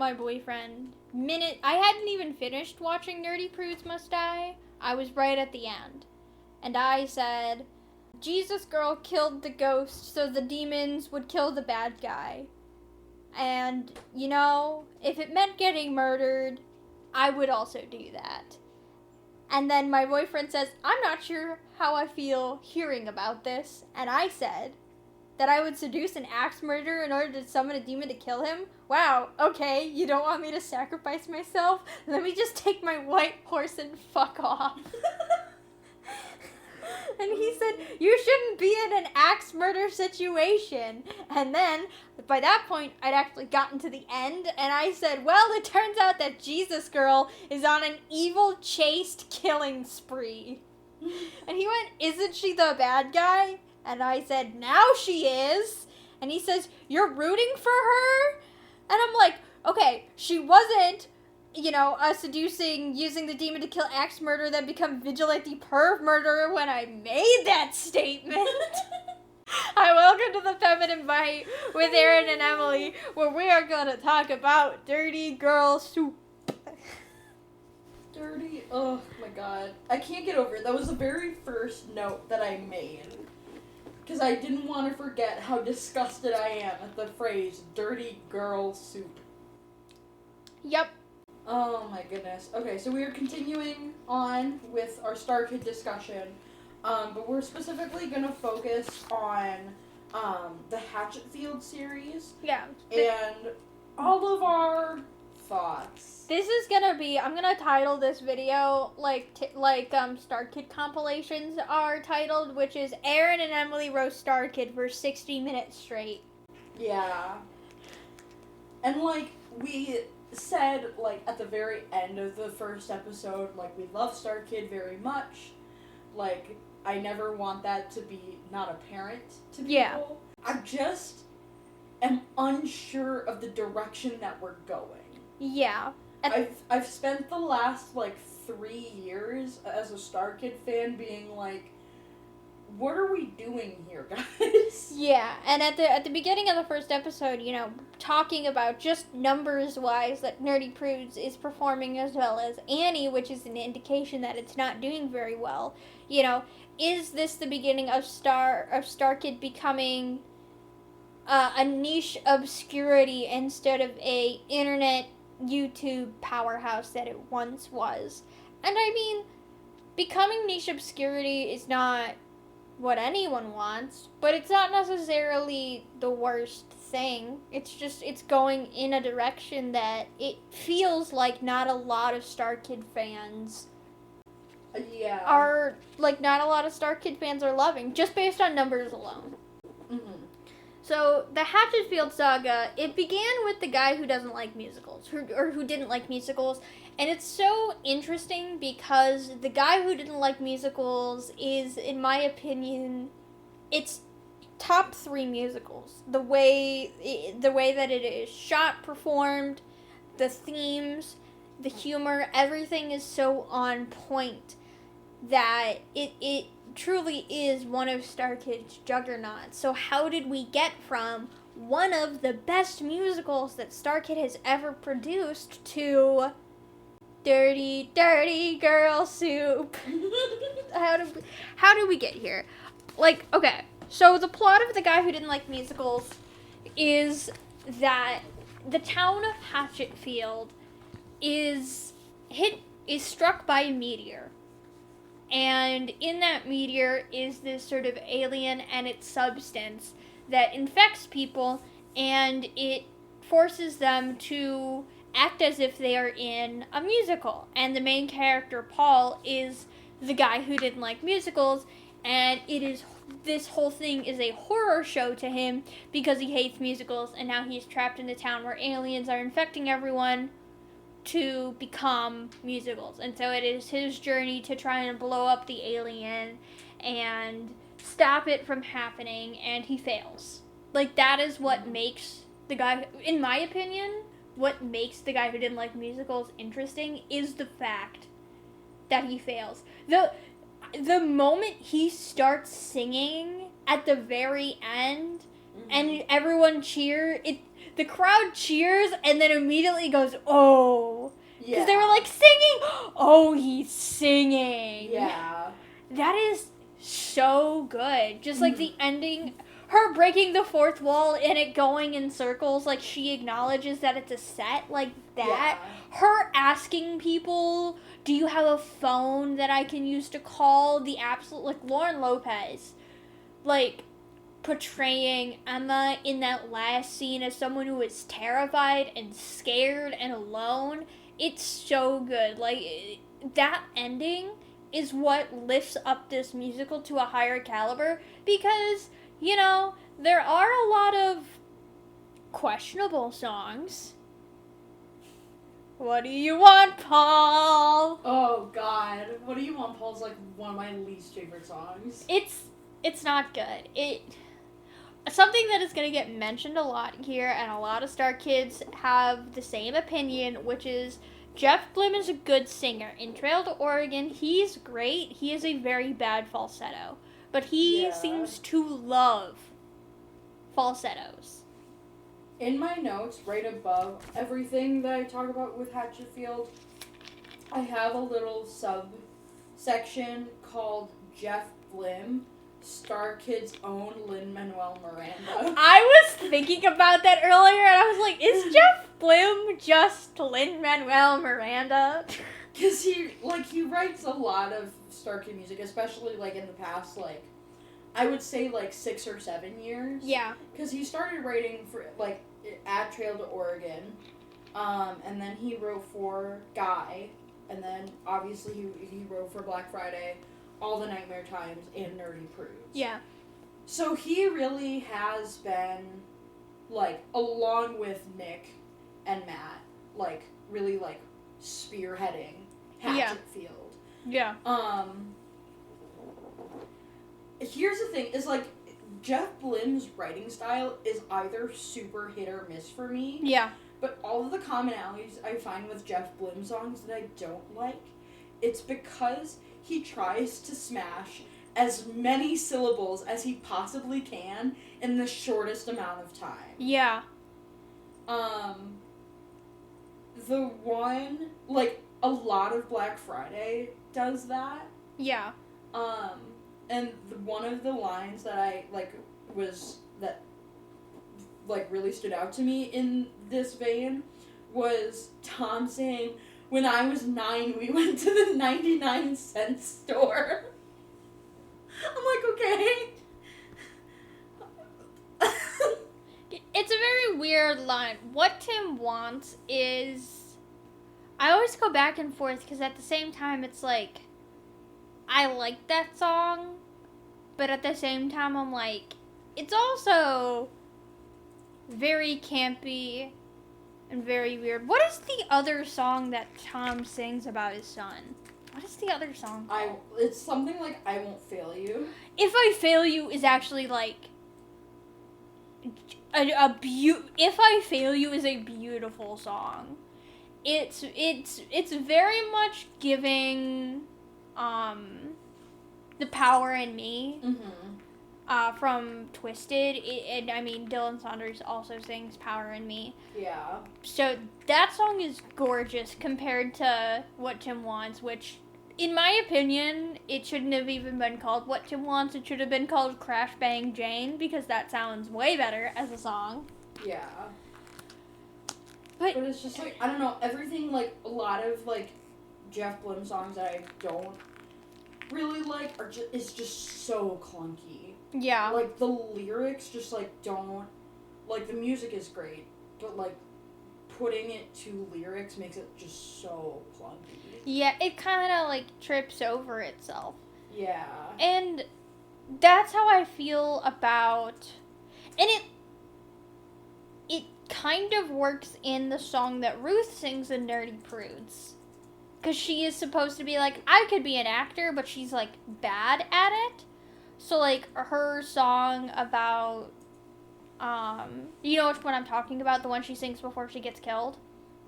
my boyfriend, I hadn't even finished watching Nerdy Prudes Must Die. I was right at the end. And I said, Jesus girl killed the ghost so the demons would kill the bad guy. And, you know, if it meant getting murdered, I would also do that. And then my boyfriend says, I'm not sure how I feel hearing about this. And I said that I would seduce an axe murderer in order to summon a demon to kill him. Wow, okay, you don't want me to sacrifice myself? Let me just take my white horse and fuck off. And he said, you shouldn't be in an axe murder situation. And then, by that point, I'd actually gotten to the end, and I said, well, it turns out that Jesus girl is on an evil, chaste killing spree. And he went, isn't she the bad guy? And I said, now she is. And he says, you're rooting for her? And I'm like, okay, she wasn't, seducing, using the demon to kill axe murderer, then become vigilante perv murderer when I made that statement. Hi, welcome to the Feminine Byte with Aaron and Emily, where we are going to talk about dirty girl soup. Dirty, oh my god. I can't get over it. That was the very first note that I made. Because I didn't want to forget how disgusted I am at the phrase, dirty girl soup. Yep. Oh my goodness. Okay, so we are continuing on with our starkid discussion, but we're specifically going to focus on the Hatchetfield series. Yeah. And all of our thoughts. This is gonna be, I'm gonna title this video like Starkid compilations are titled, which is Aaron and Emily roast Starkid for 60 minutes straight. Yeah. And we said, at the very end of the first episode, we love Starkid very much. I never want that to be not apparent to people. Yeah. I just am unsure of the direction that we're going. Yeah. I've spent the last, 3 years as a Starkid fan being what are we doing here, guys? Yeah, and at the beginning of the first episode, talking about just numbers-wise that Nerdy Prudes is performing as well as Annie, which is an indication that it's not doing very well. Is this the beginning of Starkid becoming a niche obscurity instead of a internet YouTube powerhouse that it once was? And I mean, becoming niche obscurity is not what anyone wants, but it's not necessarily the worst thing. It's going in a direction that it feels like not a lot of Starkid fans are, not a lot of Starkid fans are loving, just based on numbers alone. Mm-hmm. So, the Hatchetfield saga, it began with the guy who doesn't like musicals, who didn't like musicals, and it's so interesting because the guy who didn't like musicals is, in my opinion, it's top 3 musicals. The way that it is shot, performed, the themes, the humor, everything is so on point that it truly is one of Starkid's juggernauts. So how did we get from one of the best musicals that Starkid has ever produced to dirty, dirty girl soup? How do we get here? Okay, so the plot of the guy who didn't like musicals is that the town of Hatchetfield is struck by a meteor. And in that meteor is this sort of alien and its substance that infects people, and it forces them to act as if they are in a musical. And the main character, Paul, is the guy who didn't like musicals, and this whole thing is a horror show to him because he hates musicals, and now he's trapped in a town where aliens are infecting everyone to become musicals. And so it is his journey to try and blow up the alien and stop it from happening, and he fails. That is what makes the guy, in my opinion, what makes the guy who didn't like musicals interesting is the fact that he fails. The moment he starts singing at the very end, and everyone cheer, the crowd cheers and then immediately goes, oh. Yeah. Because they were like, singing! Oh, he's singing! Yeah. That is so good. Just like the ending, her breaking the fourth wall and it going in circles, like she acknowledges that it's a set, like that. Yeah. Her asking people, do you have a phone that I can use to call? The absolute, like Lauren Lopez, like portraying Emma in that last scene as someone who is terrified and scared and alone. It's so good. Like, that ending is what lifts up this musical to a higher caliber because, you know, there are a lot of questionable songs. What do you want, Paul? Oh, God. What do you want, Paul's like one of my least favorite songs. It's not good. Something that is going to get mentioned a lot here, and a lot of Star Kids have the same opinion, which is Jeff Blim is a good singer. In Trail to Oregon, he's great. He is a very bad falsetto. But he seems to love falsettos. In my notes, right above everything that I talk about with Hatchetfield, I have a little subsection called Jeff Blim, Star Kid's own Lin-Manuel Miranda. I was thinking about that earlier, and I was like, is Jeff Blim just Lin-Manuel Miranda? Because he writes a lot of Star Kid music, especially, like, in the past, like, I would say, like, 6 or 7 years. Yeah. Because he started writing for, like, at Trail to Oregon, and then he wrote for Guy, and then, obviously, he wrote for Black Friday, All the Nightmare Times, and Nerdy Prudes. Yeah. So he really has been, like, along with Nick and Matt, like, really, like, spearheading Hatchetfield. Yeah. Here's the thing, is, like, Jeff Blim's writing style is either super hit or miss for me. Yeah. But all of the commonalities I find with Jeff Blim songs that I don't like, it's because he tries to smash as many syllables as he possibly can in the shortest amount of time. Yeah. The one, like, a lot of Black Friday does that. Yeah. And one of the lines that I, like, really stood out to me in this vein was Tom saying, when I was 9, we went to the 99-cent store. I'm like, okay. It's a very weird line. What Tim wants is... I always go back and forth because at the same time it's like... I like that song, but at the same time I'm like... It's also very campy and very weird. What is the other song that Tom sings about his son? What is the other song called? It's something like I Won't Fail You. If I Fail You is actually like If I Fail You is a beautiful song. It's very much giving The Power in Me. From Twisted, and I mean Dylan Saunders also sings Power in Me. Yeah. So that song is gorgeous compared to What Tim Wants, which, in my opinion, it shouldn't have even been called What Tim Wants. It should have been called Crash Bang Jane, because that sounds way better as a song. Yeah. But it's just like, I don't know, everything, like, a lot of, like, Jeff Blim songs that I don't really like is just so clunky. Yeah. Like, the lyrics just, like, don't... Like, the music is great, but, like, putting it to lyrics makes it just so clunky. Yeah, it kind of, like, trips over itself. Yeah. And that's how I feel about... And it kind of works in the song that Ruth sings in Nerdy Prudes. Because she is supposed to be like, I could be an actor, but she's, like, bad at it. So, like, her song about, you know which one I'm talking about? The one she sings before she gets killed?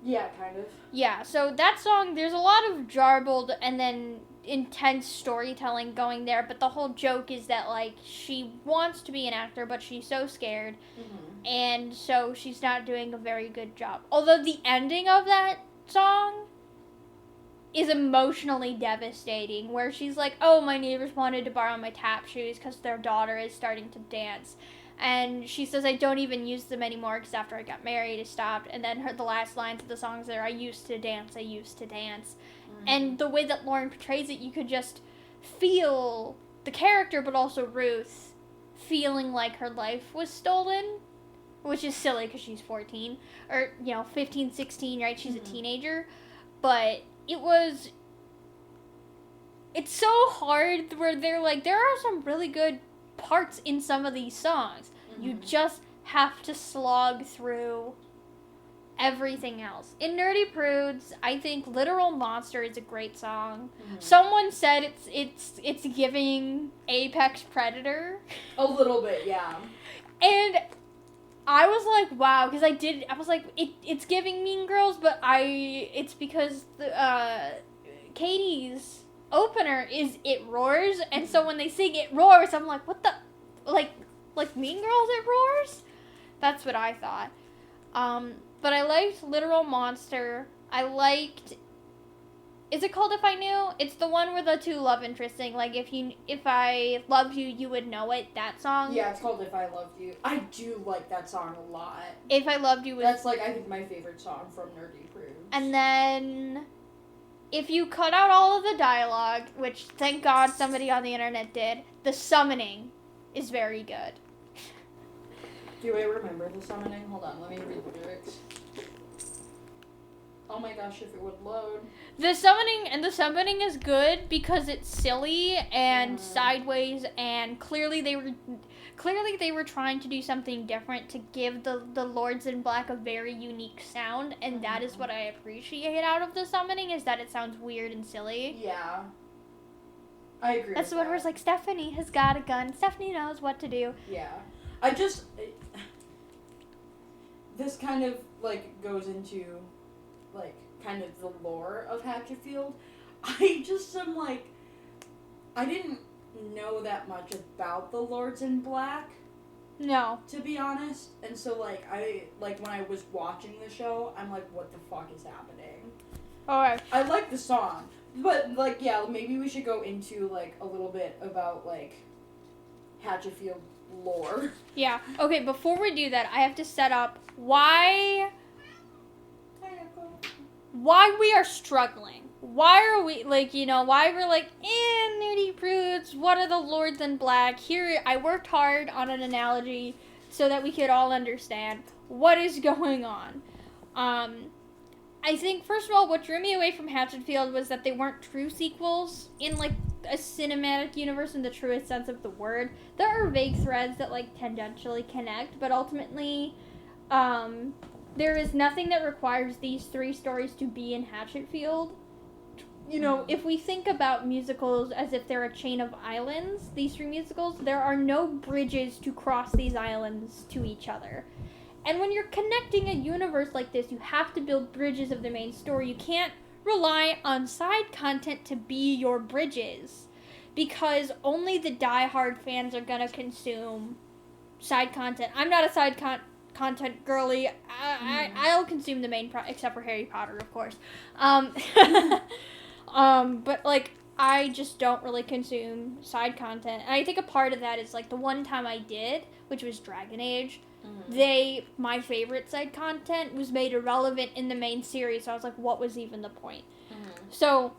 Yeah, kind of. Yeah, so that song, there's a lot of jarbled and then intense storytelling going there, but the whole joke is that, like, she wants to be an actor, but she's so scared. and so she's not doing a very good job. Although the ending of that song is emotionally devastating, where she's like, oh, my neighbors wanted to borrow my tap shoes because their daughter is starting to dance. And she says, I don't even use them anymore because after I got married, it stopped. And then the last lines of the songs are, I used to dance. Mm-hmm. And the way that Lauren portrays it, you could just feel the character, but also Ruth feeling like her life was stolen, which is silly because she's 14. Or, 15, 16, right? She's a teenager. But it's so hard where they're like, there are some really good parts in some of these songs. You just have to slog through everything else. In Nerdy Prudes, I think Literal Monster is a great song. Someone said it's giving Apex Predator. A little bit, yeah. And I was like, wow, because I was like, it's giving Mean Girls, but it's because Katie's opener is It Roars, and so when they sing It Roars, I'm like, what the, like Mean Girls It Roars? That's what I thought. But I liked Literal Monster. I liked, is it called If I Knew? It's the one where the two love interests sing, like, if I loved you, you would know it, that song. Yeah, it's called If I Loved You. I do like that song a lot. If I Loved You was... That's, like, I think my favorite song from Nerdy Prudes. And then, if you cut out all of the dialogue, which, thank God, somebody on the internet did, The Summoning is very good. Do I remember The Summoning? Hold on, let me read the lyrics. Oh my gosh, if it would load. The Summoning is good because it's silly and sideways, and clearly they were trying to do something different to give the Lords in Black a very unique sound, and that is what I appreciate out of The Summoning, is that it sounds weird and silly. Yeah. I agree. That's the one where it's like, Stephanie has got a gun. Stephanie knows what to do. Yeah. This kind of, like, goes into, like, kind of the lore of Hatchetfield. I just am, like, I didn't know that much about the Lords in Black. No. To be honest. And so, when I was watching the show, I'm like, what the fuck is happening? Alright. I like the song. But, like, yeah, maybe we should go into, like, a little bit about, like, Hatchetfield lore. Yeah. Okay, before we do that, I have to set up why we are struggling. Why are we, why we're like, Nerdy Prudes, what are the Lords in Black? Here, I worked hard on an analogy so that we could all understand what is going on. I think, first of all, what drew me away from Hatchetfield was that they weren't true sequels in, like, a cinematic universe in the truest sense of the word. There are vague threads that, like, tangentially connect, but ultimately, there is nothing that requires these three stories to be in Hatchetfield. If we think about musicals as if they're a chain of islands, these three musicals, there are no bridges to cross these islands to each other. And when you're connecting a universe like this, you have to build bridges of the main story. You can't rely on side content to be your bridges, because only the diehard fans are gonna consume side content. I'm not a side content girly. I'll consume the main except for Harry Potter, of course. But, like, I just don't really consume side content. And I think a part of that is, like, the one time I did, which was Dragon Age, my favorite side content was made irrelevant in the main series, so I was like, what was even the point? So,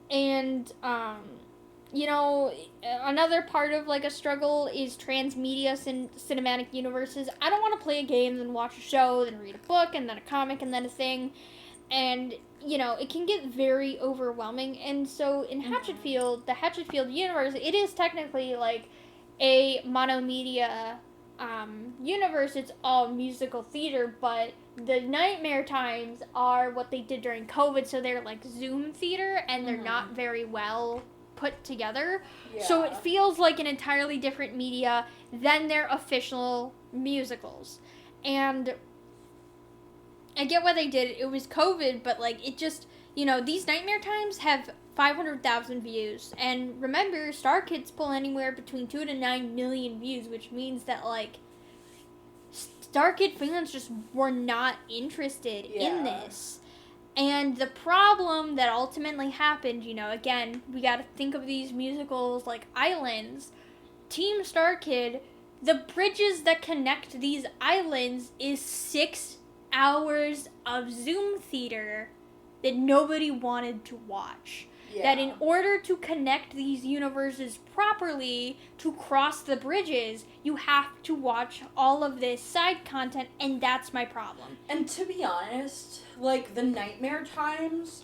and, another part of, like, a struggle is transmedia cinematic universes. I don't want to play games and watch a show, then read a book, and then a comic, and then a thing, and, it can get very overwhelming, and so in Hatchetfield, the Hatchetfield universe, it is technically, like, a monomedia universe. It's all musical theater, but the Nightmare Times are what they did during COVID, so they're like Zoom theater, and they're not very well put together. Yeah. So it feels like an entirely different media than their official musicals. And I get why they did it. It was COVID, but, like, it just, these Nightmare Times have 500,000 views. And remember, starkids pull anywhere between 2 to 9 million views, which means that, like, starkid fans just were not interested in this. And the problem that ultimately happened, again, we gotta think of these musicals like islands. Team Starkid, the bridges that connect these islands is 6 hours of Zoom theater that nobody wanted to watch. That in order to connect these universes properly, to cross the bridges, you have to watch all of this side content, and that's my problem. And to be honest, like, the Nightmare Times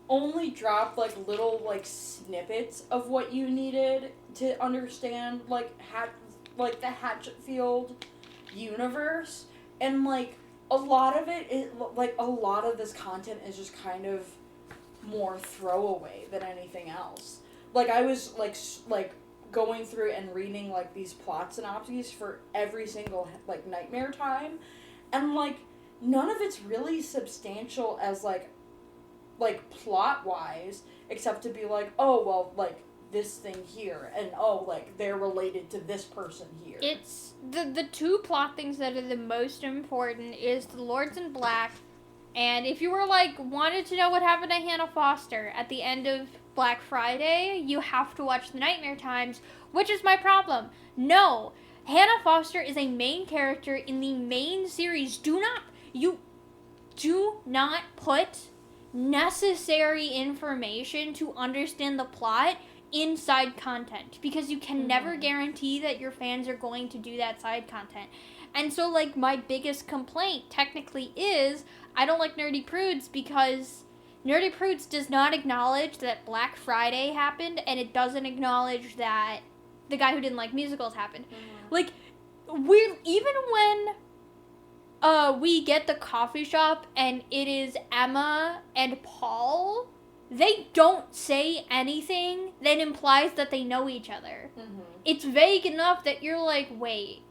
only dropped, like, little, like, snippets of what you needed to understand, like, the Hatchetfield universe, and, like, a lot of this content is just kind of more throwaway than anything else. Like, I was, like going through and reading, like, these plot synopses for every single, like, Nightmare Time, and, like, none of it's really substantial as, like, plot-wise, except to be like, oh, well, like, this thing here, and, oh, like, they're related to this person here. It's, the two plot things that are the most important is the Lords in Black. And if you were, like, wanted to know what happened to Hannah Foster at the end of Black Friday, you have to watch the Nightmare Times, which is my problem. No, Hannah Foster is a main character in the main series. You do not put necessary information to understand the plot inside content, because you can never guarantee that your fans are going to do that side content. And so, like, my biggest complaint technically is I don't like Nerdy Prudes because Nerdy Prudes does not acknowledge that Black Friday happened, and it doesn't acknowledge that the guy who didn't like musicals happened. Like, even when we get the coffee shop and it is Emma and Paul, they don't say anything that implies that they know each other. It's vague enough that you're like, wait,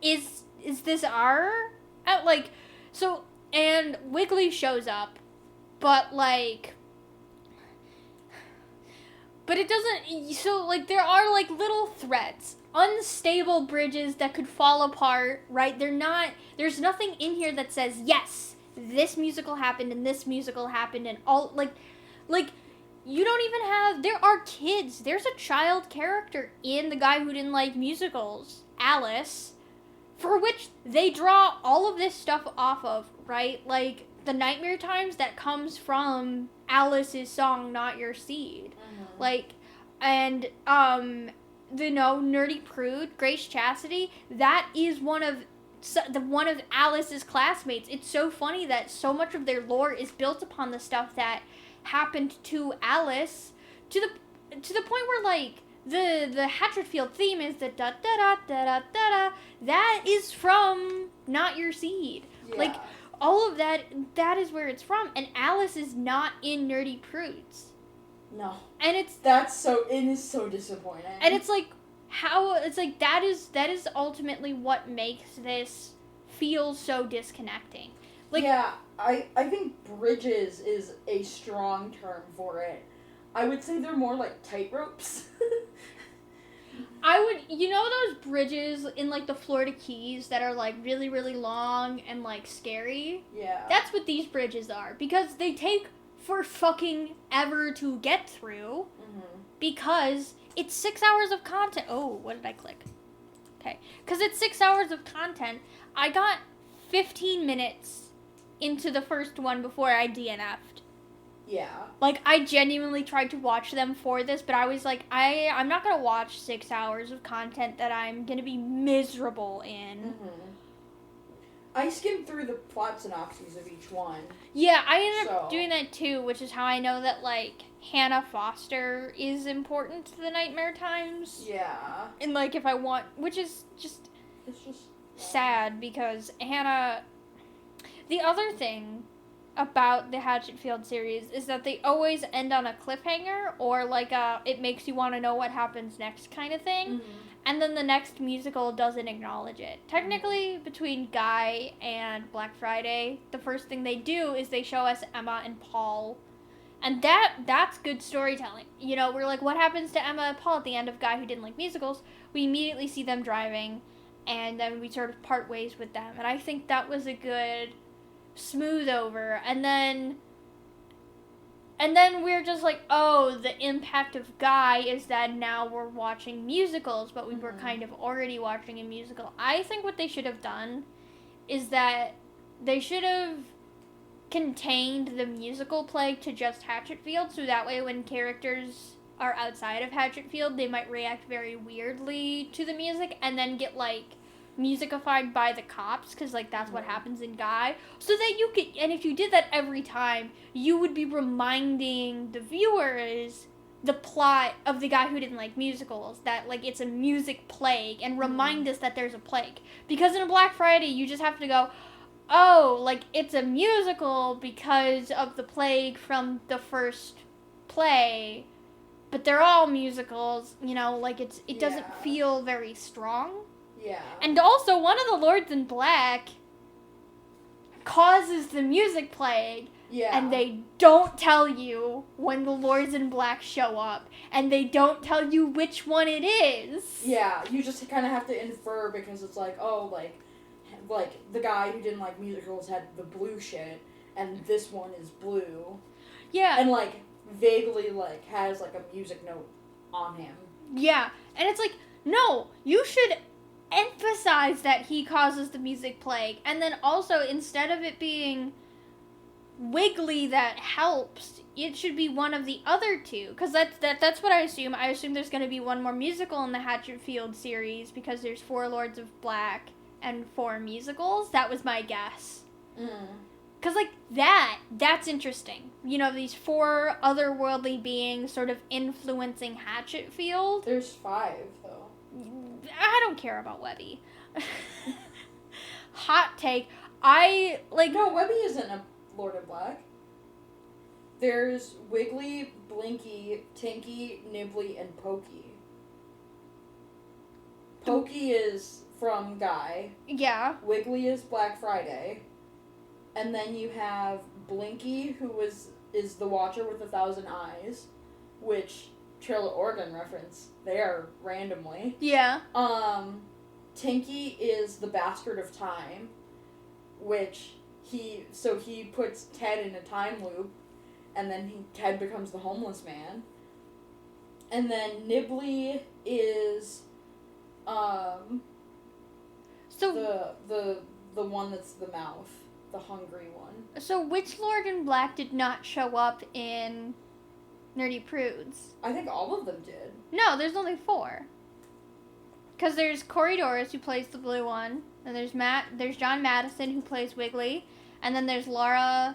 is this our... like, so, and Wiggly shows up, but, like... But it doesn't... So, like, there are, like, little threads. Unstable bridges that could fall apart, right? There's nothing in here that says, yes, this musical happened, and this musical happened, and all, like, you don't even have... There are kids. There's a child character in The Guy Who Didn't Like Musicals, Alice, for which they draw all of this stuff off of, right? Like, the Nightmare Times, that comes from Alice's song, Not Your Seed. Like, and, Nerdy Prude, Grace Chastity, that is one of Alice's classmates. It's so funny that so much of their lore is built upon the stuff that happened to Alice, to the point where, like, the Hatchetfield theme is the da da da da da da. That is from Not Your Seed. Yeah. Like, all of that is where it's from, and Alice is not in Nerdy Prudes. No. And it is so disappointing. And it's like, that is ultimately what makes this feel so disconnecting. Like, yeah, I think bridges is a strong term for it. I would say they're more like tightropes. Those bridges in, like, the Florida Keys that are, like, really, really long and, like, scary? Yeah. That's what these bridges are, because they take for fucking ever to get through, because it's 6 hours of content. Oh, what did I click? Okay. Because it's 6 hours of content. I got 15 minutes into the first one before I DNF'd. Yeah. Like, I genuinely tried to watch them for this, but I was like, I'm not going to watch 6 hours of content that I'm going to be miserable in. I skimmed through the plot synopses of each one. Yeah, I ended up doing that too, which is how I know that, like, Hannah Foster is important to the Nightmare Times. Yeah. And, like, if I want... Which is just... It's just... sad, because Hannah... The other thing about the Hatchetfield series is that they always end on a cliffhanger, or, like, it makes you want to know what happens next kind of thing. and then the next musical doesn't acknowledge it. Technically, between Guy and Black Friday, the first thing they do is they show us Emma and Paul. And that's good storytelling. You know, we're like, what happens to Emma and Paul at the end of Guy Who Didn't Like Musicals? We immediately see them driving, and then we sort of part ways with them. And I think that was a good smooth over. And then we're just like, oh, the impact of Guy is that now we're watching musicals, but we were kind of already watching a musical. I think what they should have done is that they should have contained the musical plague to just Hatchetfield, so that way when characters are outside of Hatchetfield, they might react very weirdly to the music and then get, like, musicified by the cops, because, like, that's what happens in Guy. So that you could, and if you did that every time, you would be reminding the viewers the plot of The Guy Who Didn't Like Musicals, that, like, it's a music plague, and remind us that there's a plague. Because in a Black Friday, you just have to go, oh, like, it's a musical because of the plague from the first play, but they're all musicals, you know, like, it doesn't feel very strong. Yeah. And also, one of the Lords in Black causes the music plague, and they don't tell you when the Lords in Black show up, and they don't tell you which one it is. Yeah, you just kind of have to infer, because it's like, oh, like, the guy who didn't like musicals had the blue shit, and this one is blue. Yeah. And, like, vaguely, like, has, like, a music note on him. Yeah. And it's like, no, you should emphasize that he causes the music plague. And then also, instead of it being Wiggly that helps, it should be one of the other two. Because that's what I assume. I assume there's going to be one more musical in the Hatchetfield series, because there's 4 Lords of Black and 4 musicals. That was my guess. Because, like, that's interesting. You know, these 4 otherworldly beings sort of influencing Hatchetfield. There's 5, though. I don't care about Webby. Hot take. No, Webby isn't a Lord of Black. There's Wiggly, Blinky, Tinky, Nibbly, and Pokey. Pokey is from Guy. Yeah. Wiggly is Black Friday. And then you have Blinky, who is the Watcher with 1,000 eyes, which, Trail of Oregon reference there randomly. Yeah. Tinky is the Bastard of Time, which he puts Ted in a time loop, and then Ted becomes the homeless man. And then Nibbly is the one that's the mouth, the hungry one. So which Lord in Black did not show up in Nerdy Prudes? I think all of them did. No, there's only 4. Because there's Corey Doris, who plays the blue one, and there's John Madison, who plays Wiggly, and then there's Lauren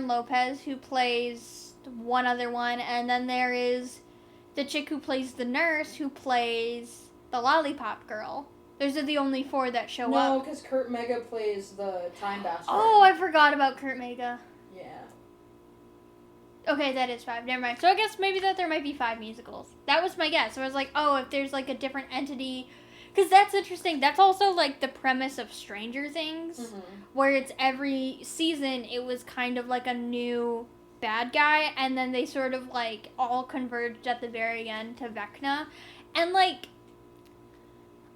Lopez, who plays one other one, and then there is the chick who plays the nurse, who plays the Lollipop Girl. Those are the only 4 that show up. No, because Kurt Mega plays the Time Bastard. Oh, I forgot about Kurt Mega. Yeah. Okay, that is 5. Never mind. So I guess maybe that there might be 5 musicals. That was my guess. So I was like, oh, if there's, like, a different entity. Because that's interesting. That's also, like, the premise of Stranger Things. Where it's every season, it was kind of like a new bad guy. And then they sort of, like, all converged at the very end to Vecna. And, like,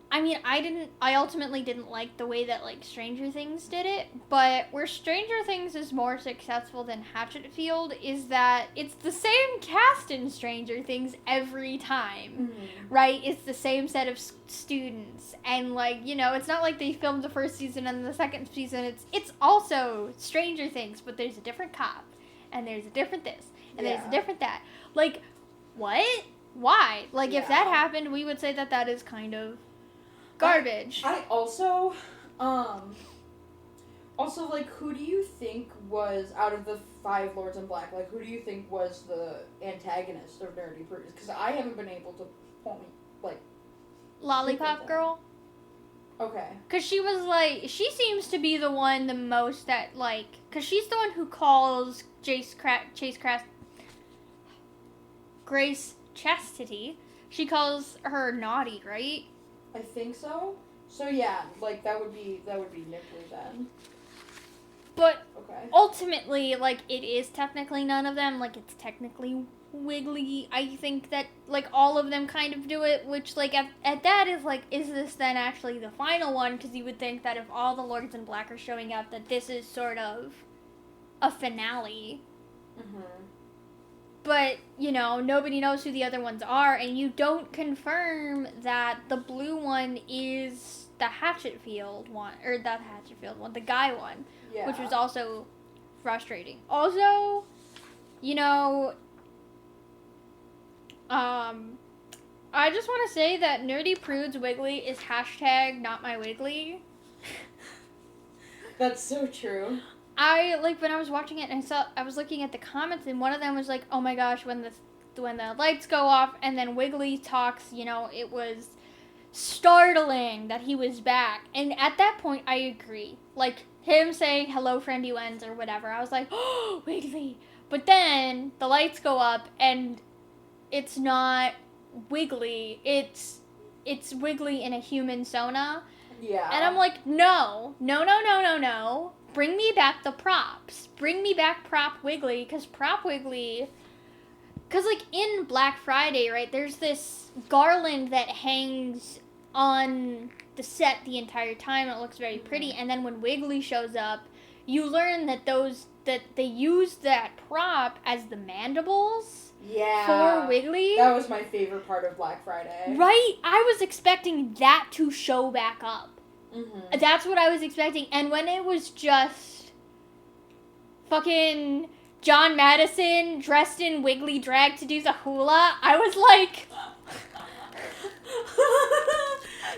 I mean, I ultimately didn't like the way that, like, Stranger Things did it, but where Stranger Things is more successful than Hatchetfield is that it's the same cast in Stranger Things every time, right? It's the same set of students, and, like, you know, it's not like they filmed the first season and the second season, it's also Stranger Things, but there's a different cop, and there's a different this, and there's a different that. Like, what? Why? Like, if that happened, we would say that that is kind of garbage. I also, like, who do you think was, out of the 5 Lords in Black, like, who do you think was the antagonist of Nerdy Prudes? Because I haven't been able to point, like... Lollipop Girl? Okay. Because she was, like, she seems to be the one the most that, like, because she's the one who calls Grace Chastity. She calls her naughty, right? I think so. So yeah, like that would be Nippler then. But Okay. ultimately, like, it is technically none of them. Like, it's technically Wiggly. I think that, like, all of them kind of do it, which, like, at that is, like, is this then actually the final one? Because you would think that if all the Lords in Black are showing up, that this is sort of a finale. Mm-hmm. But, you know, nobody knows who the other ones are, and you don't confirm that the blue one is the Hatchetfield one, or the Hatchetfield one, the guy one, Yeah. which was also frustrating. Also, you know, I just want to say that Nerdy Prudes Wiggly is hashtag not my Wiggly. That's so true. When I was watching it and I was looking at the comments, and one of them was like, oh my gosh, when the lights go off and then Wiggly talks, you know, it was startling that he was back. And at that point, I agree. Like, him saying, hello, friendy wens, or whatever, I was like, oh, Wiggly. But then the lights go up and it's not Wiggly, it's Wiggly in a human Sona. Yeah. And I'm like, no. Bring me back the props. Bring me back Prop Wiggly, because Prop Wiggly... Because, like, in Black Friday, right, there's this garland that hangs on the set the entire time. It looks very pretty. And then when Wiggly shows up, you learn that they use that prop as the mandibles for Wiggly. That was my favorite part of Black Friday. Right? I was expecting that to show back up. Mm-hmm. That's what I was expecting. And when it was just fucking John Madison dressed in Wiggly drag to do the hula, I was like...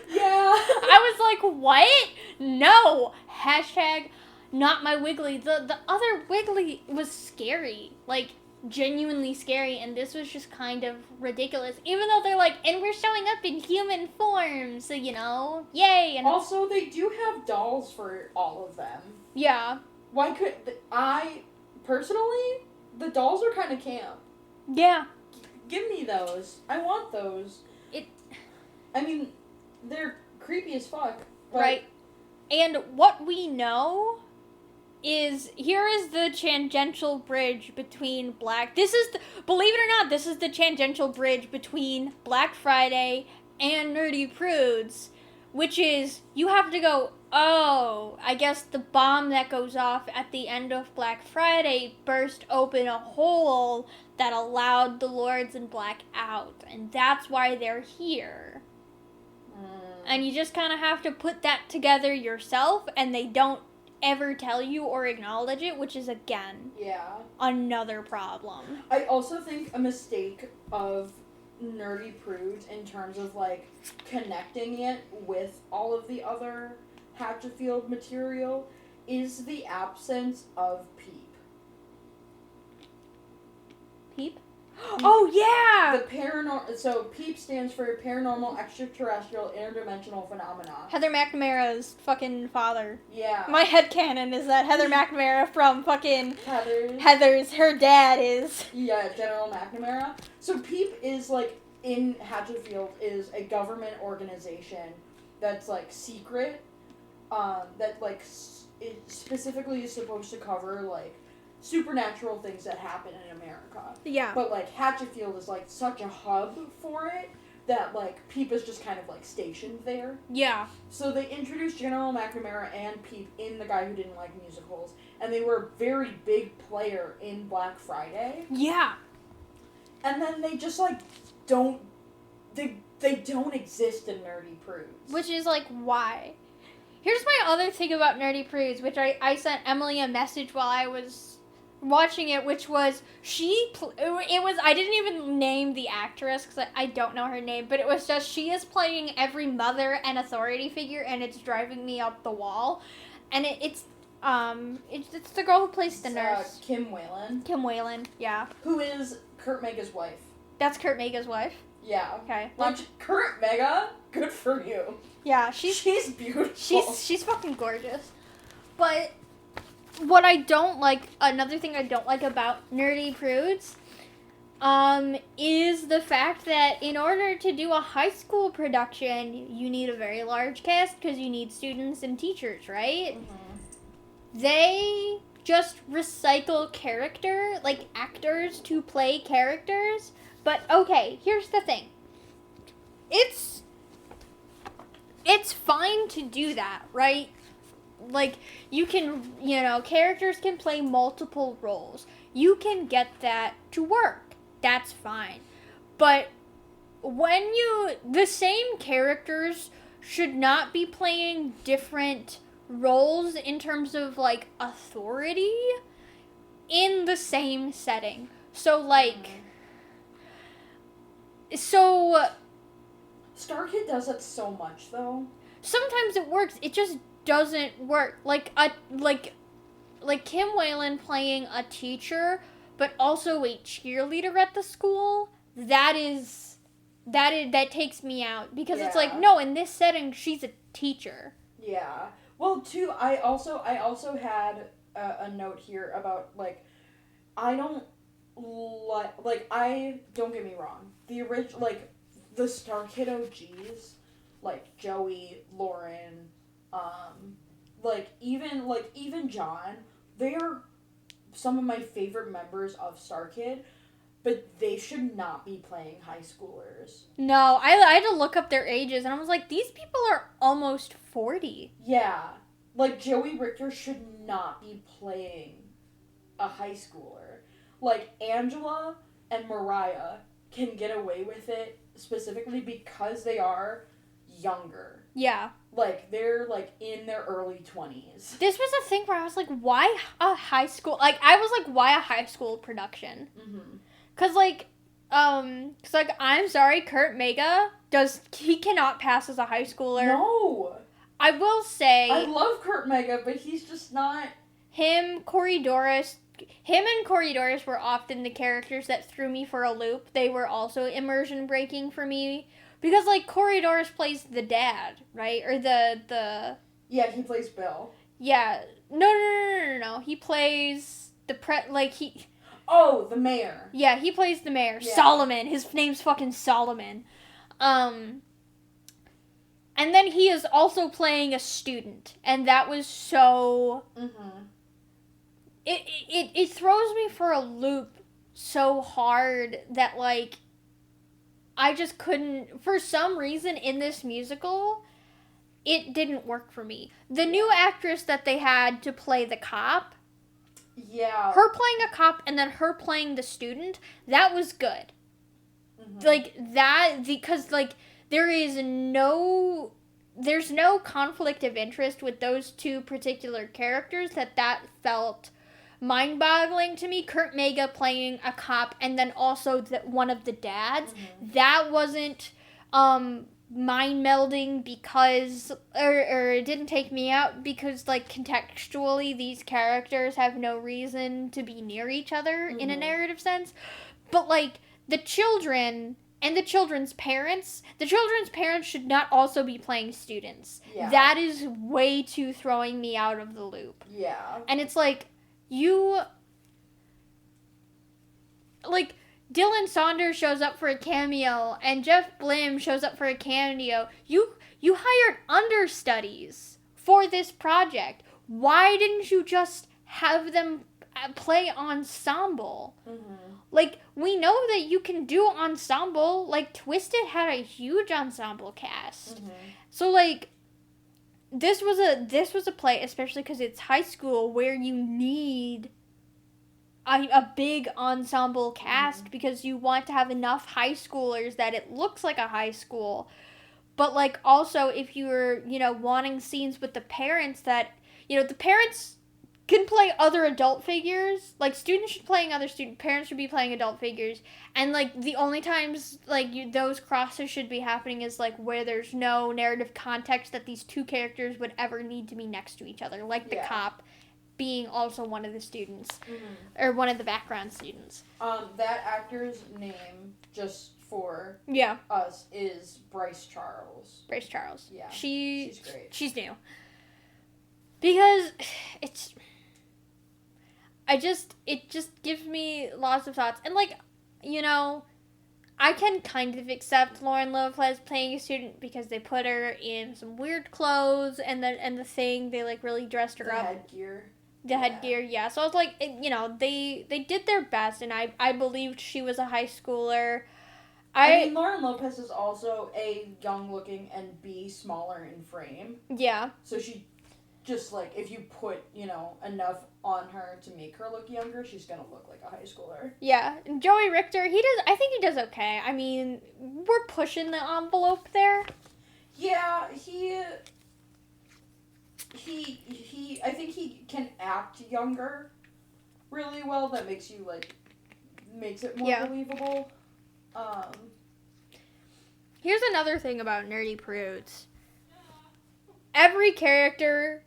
Yeah. I was like, what? No. Hashtag not my Wiggly. The other Wiggly was scary. Like, genuinely scary, and this was just kind of ridiculous. Even though they're like, and we're showing up in human form, so, you know, yay. And also, they do have dolls for all of them. Yeah. Why could personally, the dolls are kind of camp. Yeah. Give me those. I want those. I mean, they're creepy as fuck. But Right. And what we know is, here is the tangential bridge between believe it or not, this is the tangential bridge between Black Friday and Nerdy Prudes, which is, you have to go, oh, I guess the bomb that goes off at the end of Black Friday burst open a hole that allowed the Lords in Black out, and that's why they're here. And you just kind of have to put that together yourself, and they don't ever tell you or acknowledge it, which is, again, another problem. I also think a mistake of Nerdy Prudes in terms of, like, connecting it with all of the other Hatchetfield material is the absence of Peep. Peep? Oh, yeah! So Peep stands for Paranormal Extraterrestrial Interdimensional Phenomena. Heather McNamara's fucking father. Yeah. My headcanon is that Heather McNamara from fucking Heather's, her dad is... Yeah, General McNamara. So Peep is, like, in Hatchetfield, is a government organization that's, like, secret, that, like, it specifically is supposed to cover, like, supernatural things that happen in America. Yeah. But, like, Hatchetfield is, like, such a hub for it that, like, Peep is just kind of, like, stationed there. Yeah. So they introduced General McNamara and Peep in The Guy Who Didn't Like Musicals, and they were a very big player in Black Friday. Yeah. And then they just, like, don't exist in Nerdy Prudes. Which is, like, why? Here's my other thing about Nerdy Prudes, which I sent Emily a message while I was watching it, which was, I didn't even name the actress, because I don't know her name, but it was just, she is playing every mother and authority figure, and it's driving me up the wall. And it's the girl who plays the nurse. Kim Whalen. Kim Whalen, yeah. Who is Kurt Mega's wife. That's Kurt Mega's wife? Yeah. Okay. Which, Kurt Mega, good for you. Yeah, she's beautiful. She's fucking gorgeous. But what I don't like, another thing I don't like about Nerdy Prudes is the fact that in order to do a high school production, you need a very large cast because you need students and teachers, right? Mm-hmm. They just recycle actors to play characters. But okay, here's the thing. It's fine to do that, right? Like, you can, characters can play multiple roles. You can get that to work. That's fine. But the same characters should not be playing different roles in terms of, like, authority in the same setting. So, Starkid does it so much, though. Sometimes it works. It just doesn't work. Like Kim Whalen playing a teacher, but also a cheerleader at the school. That takes me out because it's like, no, in this setting she's a teacher. Yeah. Well, too, I also had a note here about, like, I don't get me wrong. The original, like, the Starkid OGs, like Joey, Lauren, even John, they are some of my favorite members of Starkid, but they should not be playing high schoolers. No, I had to look up their ages, and I was like, these people are almost 40. Yeah. Like, Joey Richter should not be playing a high schooler. Like, Angela and Mariah can get away with it specifically because they are younger. Yeah. Like, they're, like, in their early 20s. This was a thing where I was like, why a high school? Like, I was like, why a high school production? Mm-hmm. Cause I'm sorry, Kurt Mega he cannot pass as a high schooler. No! I will say... I love Kurt Mega, but he's just not... Him and Corey Doris were often the characters that threw me for a loop. They were also immersion breaking for me. Because, like, Corey Doris plays the dad, right? Or the... Yeah, he plays Bill. Yeah. No. He plays Oh, the mayor. Yeah, he plays the mayor. Yeah. Solomon. His name's fucking Solomon. And then he is also playing a student. And that was so... Mm-hmm. It throws me for a loop so hard that, like, I just couldn't... For some reason, in this musical, it didn't work for me. The new actress that they had to play the cop... Yeah. Her playing a cop and then her playing the student, that was good. Mm-hmm. Like, that, because, like, there's no conflict of interest with those two particular characters that felt mind-boggling to me. Kurt Mega playing a cop and then also one of the dads. Mm-hmm. That wasn't mind-melding because, or it didn't take me out because, like, contextually these characters have no reason to be near each other in a narrative sense. But, like, the children and the children's parents should not also be playing students. Yeah. That is way too throwing me out of the loop. Yeah. And it's like, Dylan Saunders shows up for a cameo, and Jeff Blim shows up for a cameo. You hired understudies for this project. Why didn't you just have them play ensemble? Mm-hmm. Like, we know that you can do ensemble. Like, Twisted had a huge ensemble cast. Mm-hmm. So, like, this was a play, especially because it's high school, where you need a big ensemble cast because you want to have enough high schoolers that it looks like a high school. But, like, also, if you're, wanting scenes with the parents that, the parents can play other adult figures. Like, students should playing other parents should be playing adult figures. And, like, the only times, like, those crosses should be happening is, like, where there's no narrative context that these two characters would ever need to be next to each other. Like the cop being also one of the students. Mm-hmm. Or one of the background students. That actor's name, just for us, is Bryce Charles. Bryce Charles. Yeah. She's great. She's new. Because it just gives me lots of thoughts. And, like, you know, I can kind of accept Lauren Lopez playing a student because they put her in some weird clothes and the thing, they, like, really dressed her the up. Headgear. The headgear, yeah. So I was like, you know, they did their best, and I believed she was a high schooler. I mean, Lauren Lopez is also A, young-looking, and B, smaller in frame. Yeah. So she just, like, if you put, you know, enough on her to make her look younger, she's gonna look like a high schooler. Yeah. And Joey Richter, I think he does okay. I mean, we're pushing the envelope there. Yeah, I think he can act younger really well. That makes it more believable. Here's another thing about Nerdy Prudes. Every character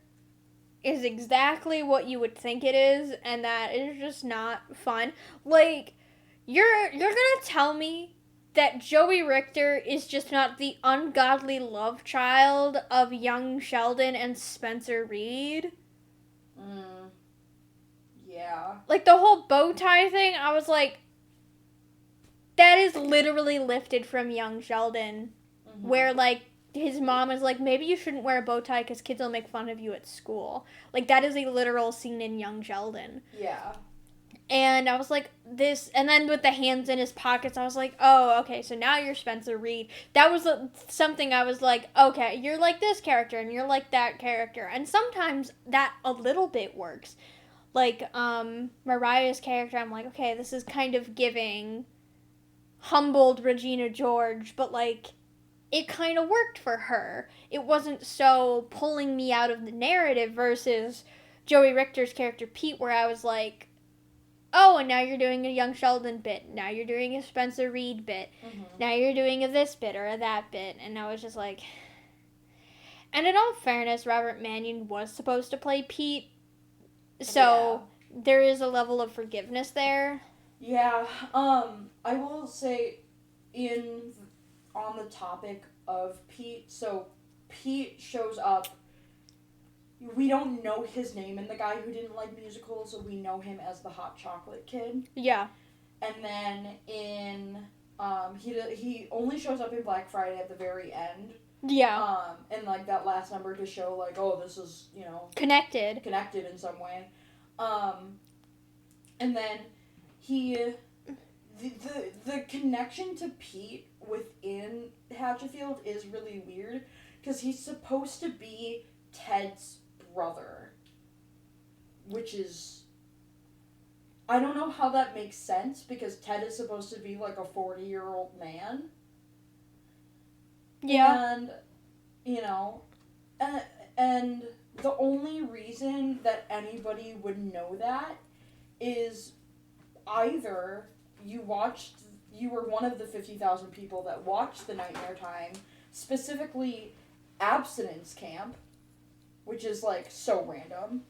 is exactly what you would think it is, and that is just not fun. Like, you're gonna tell me that Joey Richter is just not the ungodly love child of young Sheldon and Spencer Reed? Yeah. Like, the whole bow tie thing, I was like, that is literally lifted from young Sheldon, where, like, his mom is like, maybe you shouldn't wear a bow tie because kids will make fun of you at school. Like, that is a literal scene in young Sheldon. Yeah. And I was like, this, and then with the hands in his pockets, I was like, oh, okay, so now you're Spencer Reed. That was something I was like, okay, you're like this character, and you're like that character. And sometimes that a little bit works. Like, Mariah's character, I'm like, okay, this is kind of giving humbled Regina George, but, like, it kind of worked for her. It wasn't so pulling me out of the narrative versus Joey Richter's character, Pete, where I was like, oh, and now you're doing a young Sheldon bit. Now you're doing a Spencer Reed bit. Now you're doing a this bit or a that bit. And I was just like... And in all fairness, Robert Mannion was supposed to play Pete. So there is a level of forgiveness there. Yeah. I will say on the topic of Pete, so Pete shows up. We don't know his name in The Guy Who Didn't Like Musicals, so we know him as the hot chocolate kid. Yeah. And then he only shows up in Black Friday at the very end. Yeah. And, like, that last number to show, like, oh, this is, you know... Connected in some way. And then the connection to Pete within Hatchetfield is really weird, because he's supposed to be Ted's brother, which is... I don't know how that makes sense, because Ted is supposed to be, like, a 40-year-old man. Yeah. And, you know, and the only reason that anybody would know that is either you were one of the 50,000 people that watched The Nightmare Time, specifically Abstinence Camp, which is, like, so random,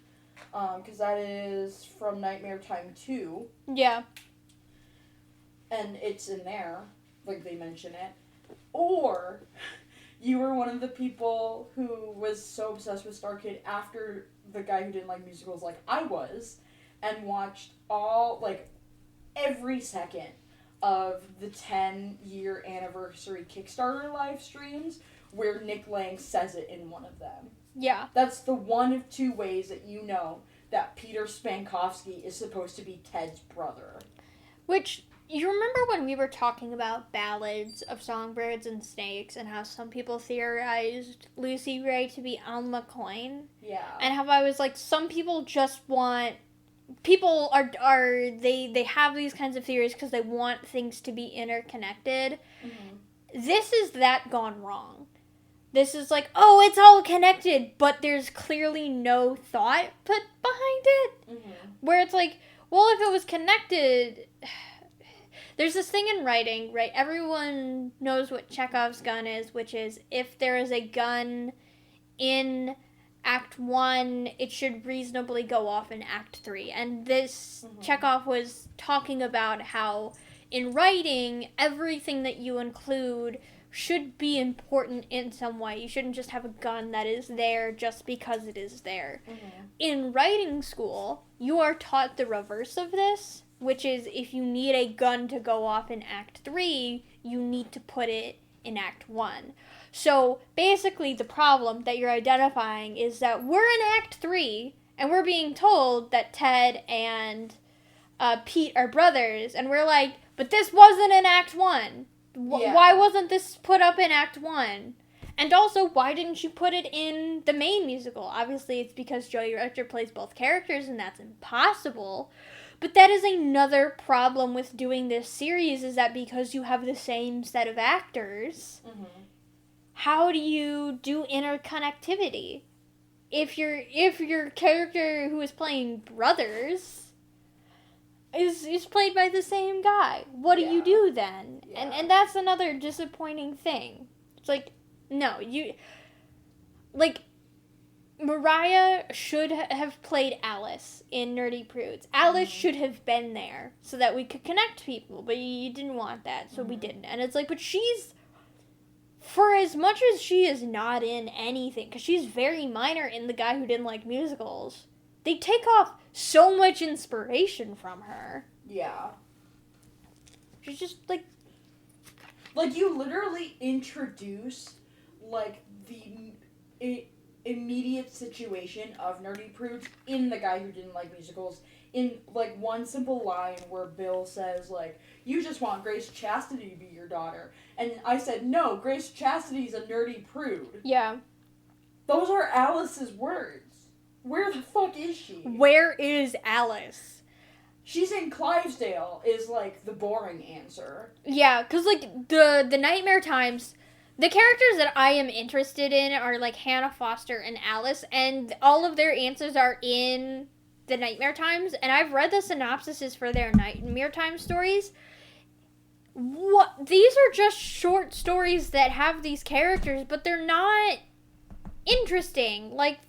because that is from Nightmare Time 2. Yeah. And it's in there, like, they mention it. Or you were one of the people who was so obsessed with Starkid after The Guy Who Didn't Like Musicals, like I was, and watched every second of the 10-year anniversary Kickstarter live streams where Nick Lang says it in one of them. Yeah. That's the one of two ways that you know that Peter Spankowski is supposed to be Ted's brother. Which, you remember when we were talking about ballads of songbirds and snakes and how some people theorized Lucy Ray to be Alma Coyne? Yeah. And how I was like, some people just want... People they have these kinds of theories because they want things to be interconnected. Mm-hmm. This is that gone wrong. This is like, oh, it's all connected, but there's clearly no thought put behind it. Mm-hmm. Where it's like, well, if it was connected... There's this thing in writing, right? Everyone knows what Chekhov's gun is, which is if there is a gun in Act 1, it should reasonably go off in Act 3. And this, Chekhov was talking about how in writing, everything that you include should be important in some way. You shouldn't just have a gun that is there just because it is there. Mm-hmm. In writing school, you are taught the reverse of this. which is if you need a gun to go off in Act 3, you need to put it in Act 1. So basically the problem that you're identifying is that we're in Act 3 and we're being told that Ted and Pete are brothers, and we're like, but this wasn't in Act 1. Why wasn't this put up in Act 1? And also, why didn't you put it in the main musical? Obviously, it's because Joey Rector plays both characters, and that's impossible. But that is another problem with doing this series, is that because you have the same set of actors, how do you do interconnectivity? If your character who is playing brothers is played by the same guy, what do you do then? Yeah. And that's another disappointing thing. It's like, no, Mariah should have played Alice in Nerdy Prudes. Alice should have been there so that we could connect people, but you didn't want that, so we didn't. And it's like, but she's, for as much as she is not in anything, because she's very minor in The Guy Who Didn't Like Musicals, they take off so much inspiration from her. Yeah. She's just, like, you literally introduce, the immediate situation of Nerdy Prudes in The Guy Who Didn't Like Musicals in, one simple line where Bill says, you just want Grace Chastity to be your daughter. And I said, no, Grace Chastity's a nerdy prude. Yeah. Those are Alice's words. Where the fuck is she? Where is Alice? She's in Clivesdale is, the boring answer. Yeah, because, the Nightmare Times, the characters that I am interested in are, Hannah Foster and Alice, and all of their answers are in the Nightmare Times, and I've read the synopsises for their Nightmare Times stories. These are just short stories that have these characters, but they're not interesting. Like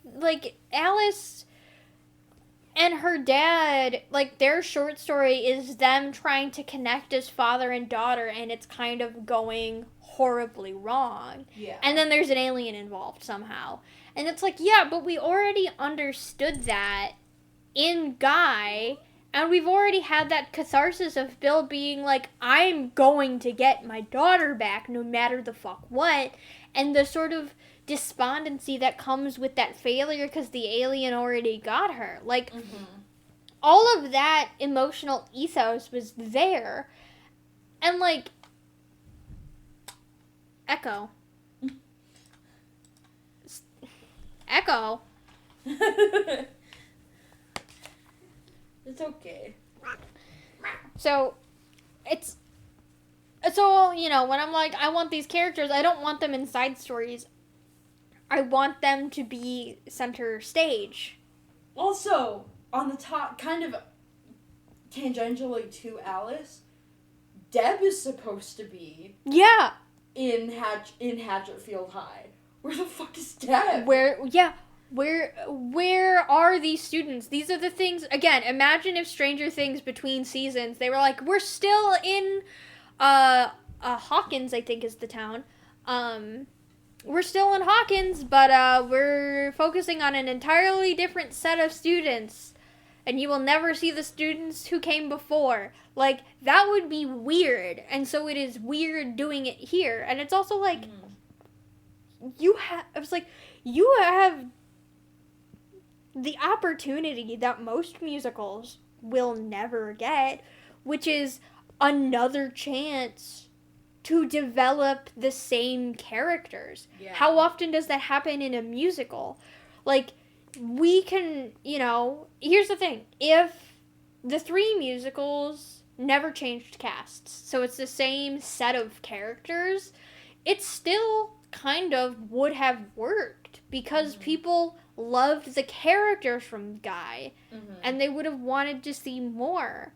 Alice and her dad, their short story is them trying to connect as father and daughter, and it's kind of going horribly wrong. Yeah. And then there's an alien involved somehow. And it's yeah, but we already understood that in Guy, and we've already had that catharsis of Bill being I'm going to get my daughter back no matter the fuck what, and the sort of despondency that comes with that failure because the alien already got her. All of that emotional ethos was there. And, Echo. Echo. It's okay. So, when I'm I want these characters, I don't want them in side stories. I want them to be center stage. Also, on the top, kind of tangentially to Alice, Deb is supposed to be in Hatchetfield High. Where the fuck is Deb? Where are these students? These are the things, again, imagine if Stranger Things between seasons, they were we're still in Hawkins, I think is the town. We're still in Hawkins, but we're focusing on an entirely different set of students. And you will never see the students who came before. That would be weird. And so it is weird doing it here. And it's also you have the opportunity that most musicals will never get, which is another chance to develop the same characters. Yeah. How often does that happen in a musical? We can, here's the thing. If the 3 musicals never changed casts, so it's the same set of characters, it still kind of would have worked because people loved the characters from Guy, and they would have wanted to see more.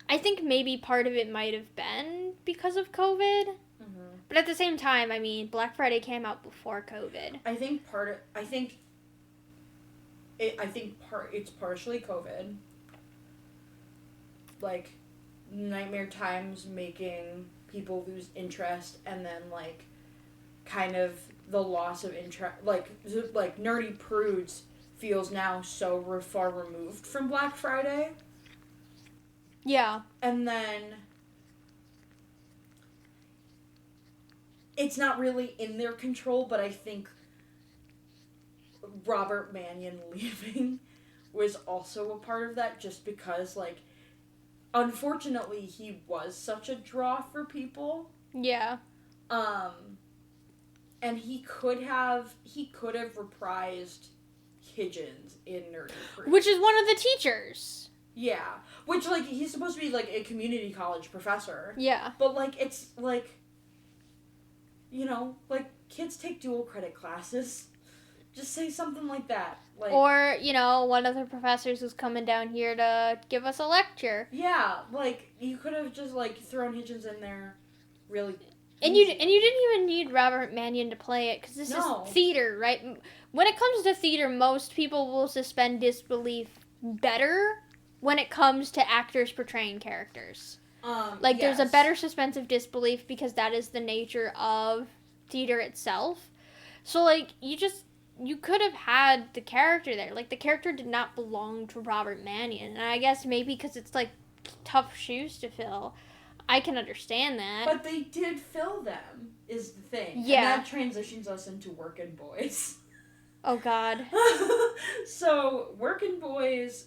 I think maybe part of it might have been because of COVID, but at the same time, Black Friday came out before COVID. It's partially COVID. Nightmare Times making people lose interest, and then kind of the loss of interest. Nerdy Prudes feels now so far removed from Black Friday. Yeah. And then it's not really in their control, but I think Robert Mannion leaving was also a part of that, just because, like, unfortunately, he was such a draw for people. Yeah. And he could have reprised Higgins in Nerdy Prudes. Which is one of the teachers. Yeah. Which, like, he's supposed to be, like, a community college professor. Yeah. But, like, it's, like, you know, like, kids take dual credit classes. Just say something like that. Like, or, you know, one of the professors was coming down here to give us a lecture. Yeah, like, you could have just, like, thrown Higgins in there really And you didn't even need Robert Mannion to play it, because this is theater, right? When it comes to theater, most people will suspend disbelief better when it comes to actors portraying characters. Like, yes. there's a better suspense of disbelief because that is the nature of theater itself. So, like, you could have had the character there. Like, the character did not belong to Robert Mannion. And I guess maybe because it's, like, tough shoes to fill, I can understand that. But they did fill them, is the thing. Yeah. And that transitions us into Workin' Boys. Oh, God. So, Workin' Boys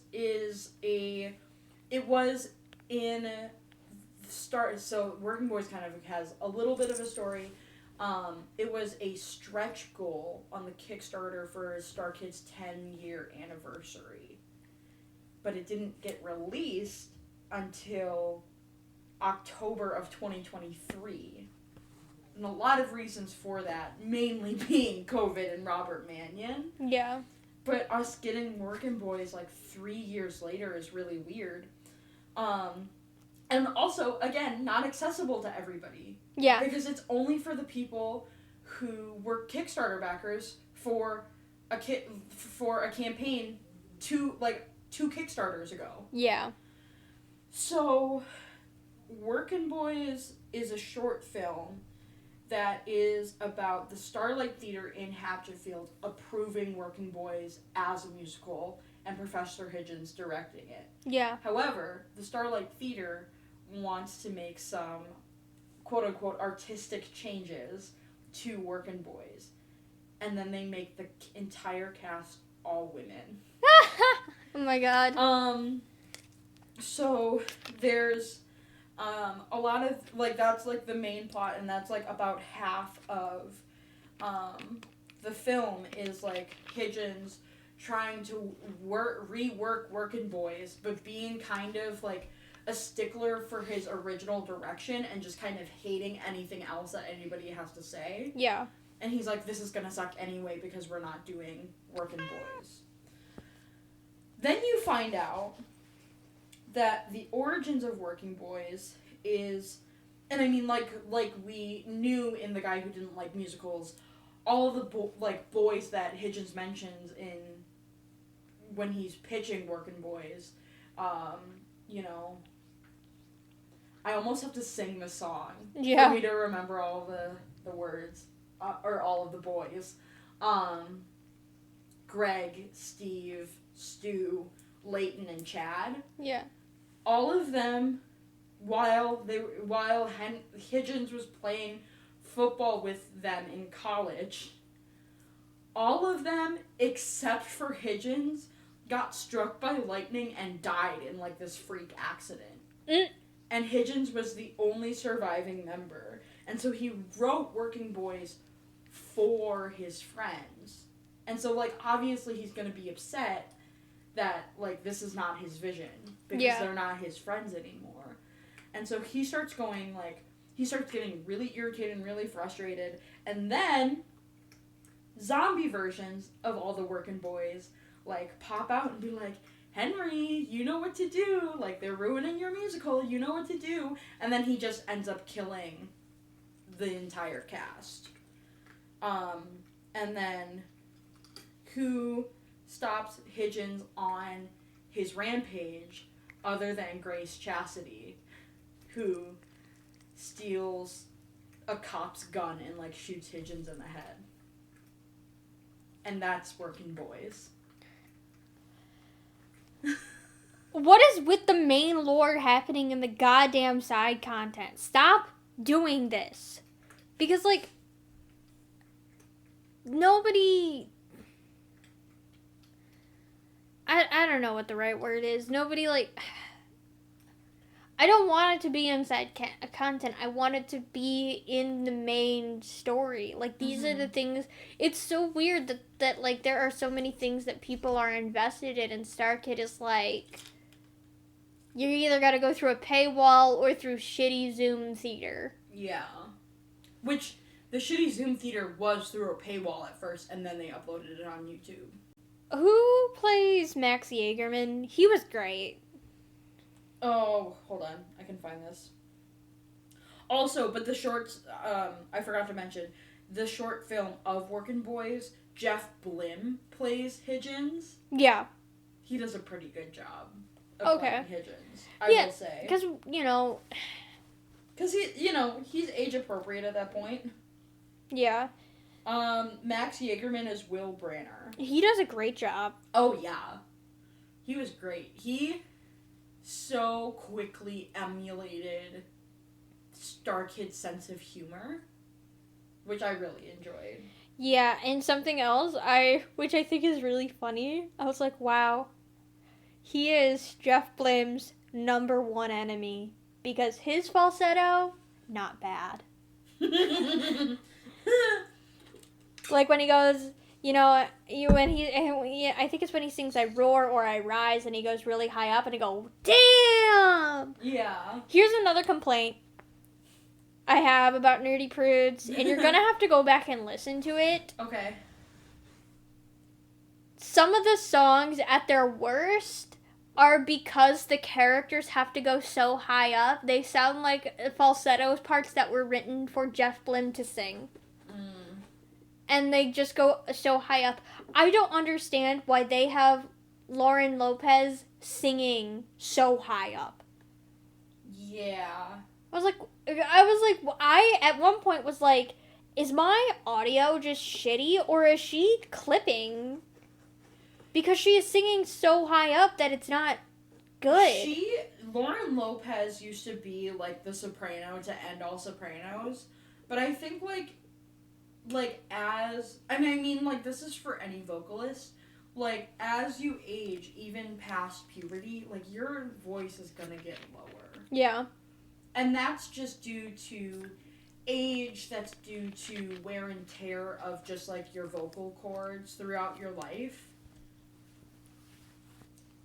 so Workin' Boys kind of has a little bit of a story. It was a stretch goal on the Kickstarter for StarKid's 10-year anniversary. But it didn't get released until October of 2023. And a lot of reasons for that, mainly being COVID and Robert Mannion. Yeah. But us getting Workin' Boys, like, 3 years later is really weird. And also, again, not accessible to everybody. Yeah. Because it's only for the people who were Kickstarter backers for a campaign two Kickstarters ago. Yeah. So, Workin' Boys is a short film that is about the Starlight Theater in Hatchetfield approving Workin' Boys as a musical and Professor Higgins directing it. Yeah. However, the Starlight Theater wants to make some quote-unquote artistic changes to Workin' Boys. And then they make the entire cast all women. Oh my God. So there's a lot of, like, that's, like, the main plot, and that's, like, about half of the film is, like, Higgins trying to rework Workin' Boys, but being kind of, like, a stickler for his original direction and just kind of hating anything else that anybody has to say. Yeah. And he's like, this is gonna suck anyway because we're not doing Workin' Boys. Then you find out that the origins of Workin' Boys is, and I mean, like we knew in The Guy Who Didn't Like Musicals, all of the boys that Higgins mentions in when he's pitching Workin' Boys, you know, I almost have to sing the song for me to remember all the words, or all of the boys. Greg, Steve, Stu, Leighton, and Chad. Yeah. All of them, while Higgins was playing football with them in college, all of them, except for Higgins, got struck by lightning and died in, like, this freak accident. And Higgins was the only surviving member. And so he wrote Workin' Boys for his friends. And so, like, obviously he's going to be upset that, like, this is not his vision. Because they're not his friends anymore. And so he starts going, like, he starts getting really irritated and really frustrated. And then zombie versions of all the Workin' Boys, like, pop out and be like, Henry, you know what to do. Like, they're ruining your musical. You know what to do. And then he just ends up killing the entire cast. And then who stops Higgins on his rampage other than Grace Chastity, who steals a cop's gun and, like, shoots Higgins in the head. And that's Workin' Boys. What is with the main lore happening in the goddamn side content? Stop doing this. Because, like, nobody... I don't know what the right word is. Nobody, like... I don't want it to be inside content. I want it to be in the main story. Like, these are the things... It's so weird that, like, there are so many things that people are invested in, and starkid is, like... You either gotta go through a paywall or through shitty Zoom theater. Yeah. Which, the shitty Zoom theater was through a paywall at first, and then they uploaded it on YouTube. Who plays Max Jaegerman? He was great. Oh, hold on. I can find this. Also, but the shorts, I forgot to mention, the short film of Workin' Boys, Jeff Blim plays Higgins. Yeah. He does a pretty good job of playing Higgins, I will say. Because, Because he's age appropriate at that point. Yeah. Max Jaegerman is Will Branner. He does a great job. Oh, yeah. He was great. He so quickly emulated starkid's sense of humor, which I really enjoyed. Yeah, and something else, which I think is really funny, I was like, wow, he is Jeff Blim's number one enemy, because his falsetto, not bad. Like when he goes, I think it's when he sings I Roar or I Rise, and he goes really high up, and I go, damn! Yeah. Here's another complaint I have about Nerdy Prudes, and you're gonna have to go back and listen to it. Okay. Some of the songs at their worst are because the characters have to go so high up. They sound like falsetto parts that were written for Jeff Blim to sing. And they just go so high up. I don't understand why they have Lauren Lopez singing so high up. Yeah. I at one point was like, is my audio just shitty, or is she clipping? Because she is singing so high up that it's not good. Lauren Lopez used to be like the soprano to end all sopranos, but I think this is for any vocalist, like, as you age, even past puberty, like, your voice is gonna get lower. Yeah. And that's just due to age, that's due to wear and tear of just, like, your vocal cords throughout your life.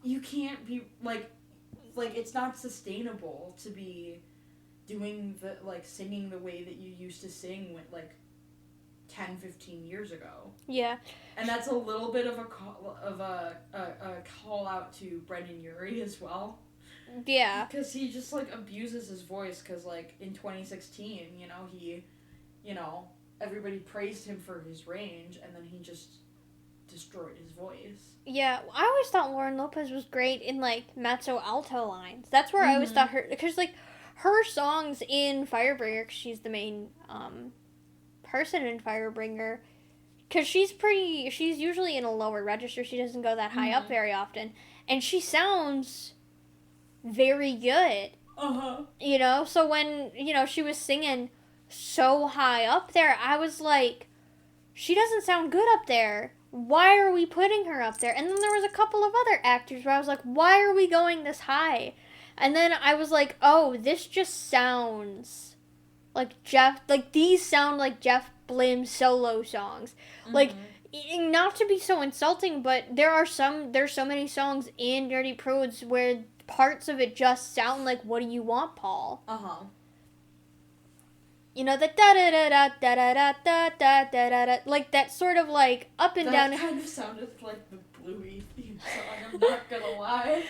You can't be, like, it's not sustainable to be doing singing the way that you used to sing with, 10, 15 years ago. Yeah. And that's a little bit of a call out to Brendan Urie as well. Yeah. Because he just, abuses his voice, because, in 2016, everybody praised him for his range, and then he just destroyed his voice. Yeah, I always thought Lauren Lopez was great in, mezzo alto lines. That's where I always thought her, because, her songs in Firebringer, 'cause she's the main, person in Firebringer, because she's usually in a lower register. She doesn't go that high up very often, and she sounds very good. So when she was singing so high up there, I was like, she doesn't sound good up there. Why are we putting her up there? And then there was a couple of other actors where I was like, why are we going this high? And then I was like, oh, this just sounds like these sound like Jeff Blim's solo songs. Not to be so insulting, but there's so many songs in Nerdy Prudes where parts of it just sound like, what do you want, Paul? The da da da da da da da da da da da, like that sort of up and down. That kind of sounded like the Bluey theme song, I'm not gonna lie.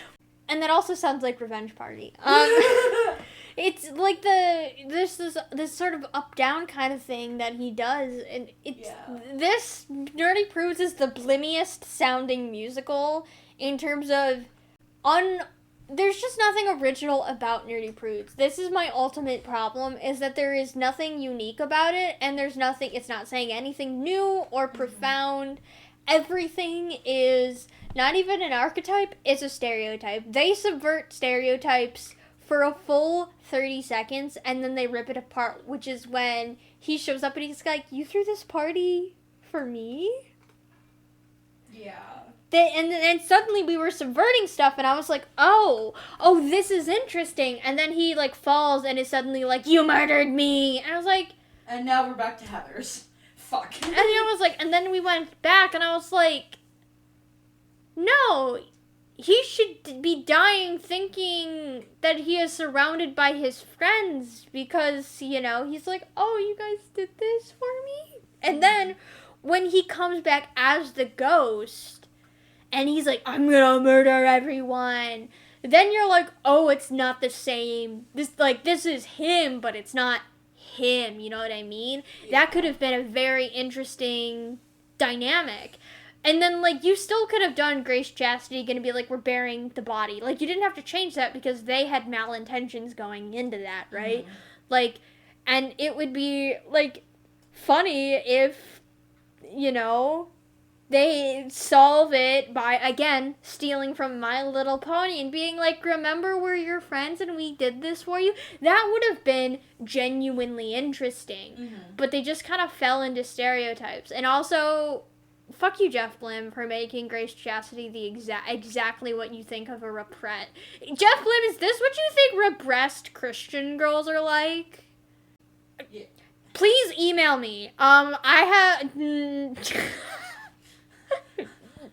And that also sounds like Revenge Party. It's like this sort of up-down kind of thing that he does, and this Nerdy Prudes is the blimmiest sounding musical in terms of there's just nothing original about Nerdy Prudes. This is my ultimate problem, is that there is nothing unique about it, and it's not saying anything new or profound, everything is not even an archetype, it's a stereotype. They subvert stereotypes for a full 30 seconds, and then they rip it apart, which is when he shows up and he's like, you threw this party for me? Yeah. And suddenly we were subverting stuff, and I was like, oh, this is interesting. And then he, like, falls and is suddenly like, you murdered me. And I was like... And now we're back to Heather's. Fuck. And I was like, and then we went back, and I was like, no, he should be dying thinking that he is surrounded by his friends because, you know, he's like, oh, you guys did this for me? And then when he comes back as the ghost, and he's like, I'm gonna murder everyone. Then you're like, oh, it's not the same. This is him, but it's not him. You know what I mean? Yeah. That could have been a very interesting dynamic. And then, like, you still could have done Grace Chastity gonna be like, we're burying the body. Like, you didn't have to change that because they had malintentions going into that, right? Mm-hmm. Like, and it would be, like, funny if, you know, they solve it by, again, stealing from My Little Pony and being like, remember we're your friends and we did this for you? That would have been genuinely interesting. Mm-hmm. But they just kind of fell into stereotypes. And also, fuck you, Jeff Blim, for making Grace Chastity the exactly what you think of a repressed... Jeff Blim, is this what you think repressed Christian girls are like? Yeah. Please email me.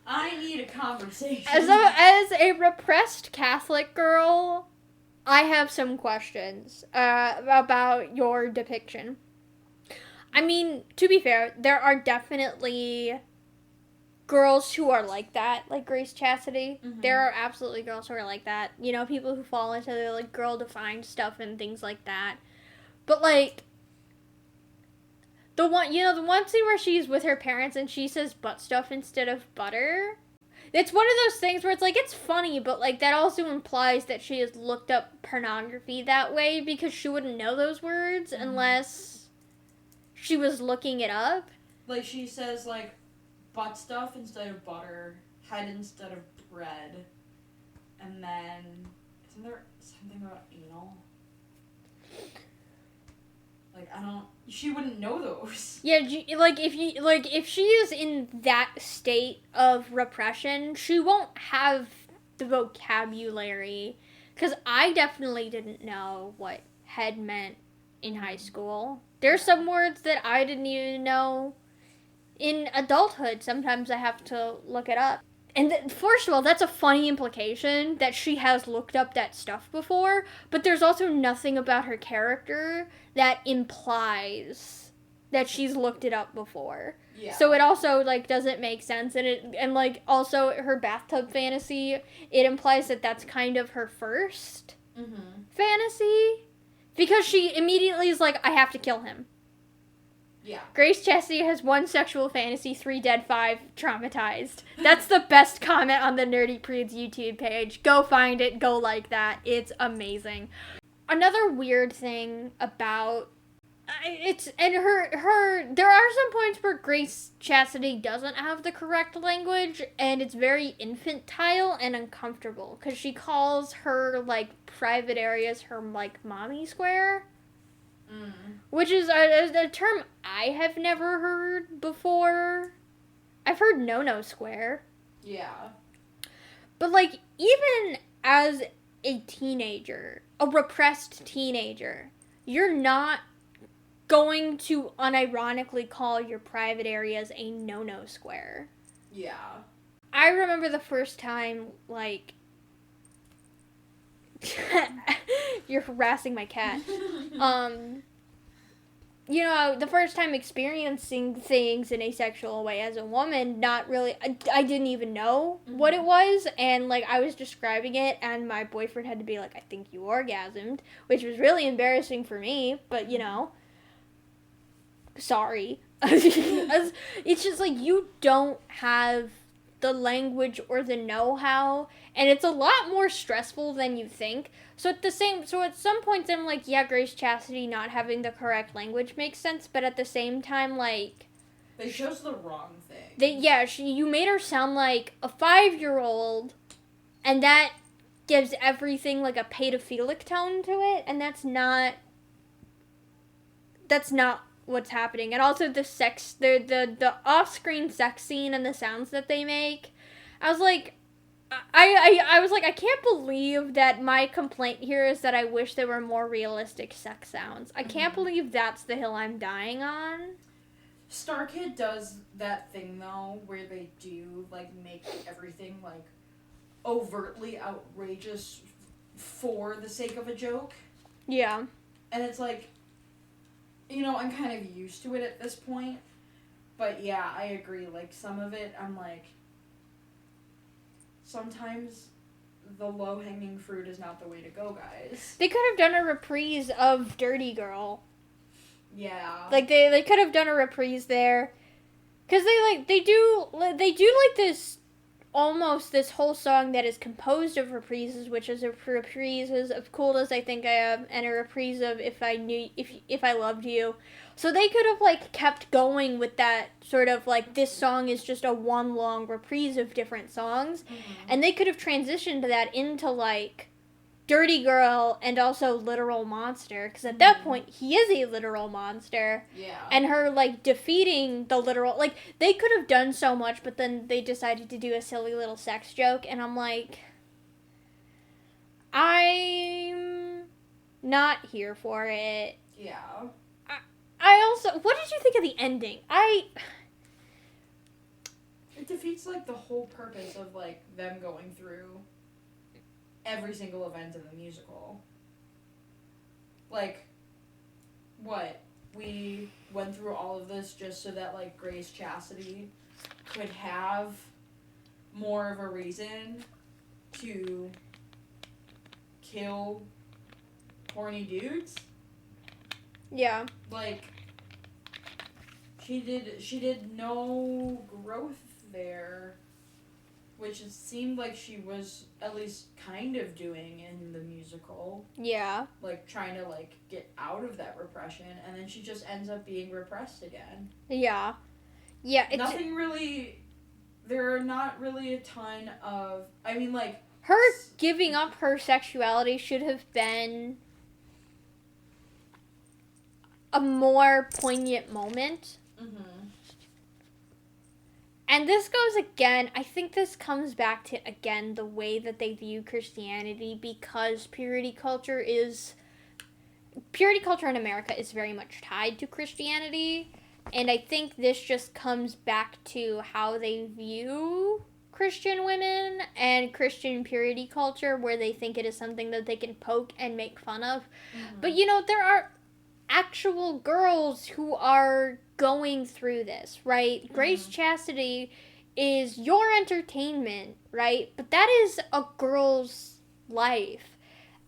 I need a conversation. As a repressed Catholic girl, I have some questions about your depiction. I mean, to be fair, there are definitely girls who are like that, like Grace Chastity. Mm-hmm. There are absolutely girls who are like that. You know, people who fall into the, like, girl-defined stuff and things like that. But, like, the one scene where she's with her parents and she says butt stuff instead of butter. It's one of those things where it's like, it's funny, but, like, that also implies that she has looked up pornography that way because she wouldn't know those words unless she was looking it up. Like, she says, like, butt stuff instead of butter, head instead of bread, and then, isn't there something about anal? Like, she wouldn't know those. Yeah, if she is in that state of repression, she won't have the vocabulary. Because I definitely didn't know what head meant in high school. There's some words that I didn't even know in adulthood. Sometimes I have to look it up. And first of all, that's a funny implication that she has looked up that stuff before, but there's also nothing about her character that implies that she's looked it up before. Yeah. So it also, like, doesn't make sense, and like, also her bathtub fantasy, it implies that that's kind of her first fantasy, because she immediately is like, I have to kill him. Yeah. Grace Chastity has 1 sexual fantasy, 3 dead, 5 traumatized. That's the best comment on the Nerdy Prudes YouTube page. Go find it. Go like that. It's amazing. Another weird thing about there are some points where Grace Chastity doesn't have the correct language, and it's very infantile and uncomfortable because she calls her, like, private areas her, like, mommy square. Which is a term I have never heard before. I've heard no-no square. Yeah. But, like, even as a teenager, a repressed teenager, you're not going to unironically call your private areas a no-no square. Yeah. I remember the first time, like... You're harassing my cat. You know, the first time experiencing things in a sexual way as a woman, not really, I didn't even know what it was, and, like, I was describing it, and my boyfriend had to be like, I think you orgasmed, which was really embarrassing for me, but, you know, sorry. It's just, like, you don't have the language or the know-how, and it's a lot more stressful than you think. So at some points I'm like, yeah, Grace Chastity not having the correct language makes sense, but at the same time, like, They chose the wrong thing. You made her sound like a 5-year-old, and that gives everything like a pedophilic tone to it, and that's not what's happening. And also the off-screen sex scene and the sounds that they make, I was like, I was like, I can't believe that my complaint here is that I wish there were more realistic sex sounds. I can't believe that's the hill I'm dying on. Starkid does that thing, though, where they do, like, make everything, like, overtly outrageous for the sake of a joke. Yeah. And it's like, I'm kind of used to it at this point. But yeah, I agree. Like, some of it, I'm like, sometimes the low-hanging fruit is not the way to go, guys. They could have done a reprise of Dirty Girl. Yeah. Like, they could have done a reprise there. Because they do this, almost this whole song that is composed of reprises, which is a reprises of Cool As I Think I Am, and a reprise of If I Loved You. So they could have, like, kept going with that sort of, like, this song is just a one long reprise of different songs. Mm-hmm. And they could have transitioned that into, like, Dirty Girl and also Literal Monster. Because at that point, he is a literal monster. Yeah. And her, like, defeating the literal... Like, they could have done so much, but then they decided to do a silly little sex joke. And I'm like... I'm not here for it. Yeah. I also... What did you think of the ending? It defeats, like, the whole purpose of, like, them going through every single event in the musical. Like, what? We went through all of this just so that, like, Grace Chastity could have more of a reason to kill horny dudes? Yeah. Like, she did no growth there, which it seemed like she was at least kind of doing in the musical. Yeah. Like, trying to, like, get out of that repression, and then she just ends up being repressed again. Yeah. Yeah. There are not really a ton of, I mean, like... Her giving up her sexuality should have been a more poignant moment. Mm-hmm. And this goes again, I think this comes back to, again, the way that they view Christianity, because purity culture in America is very much tied to Christianity. And I think this just comes back to how they view Christian women and Christian purity culture, where they think it is something that they can poke and make fun of. Mm-hmm. But, there are actual girls who are going through this, right? Mm-hmm. Grace Chastity is your entertainment, right? But that is a girl's life.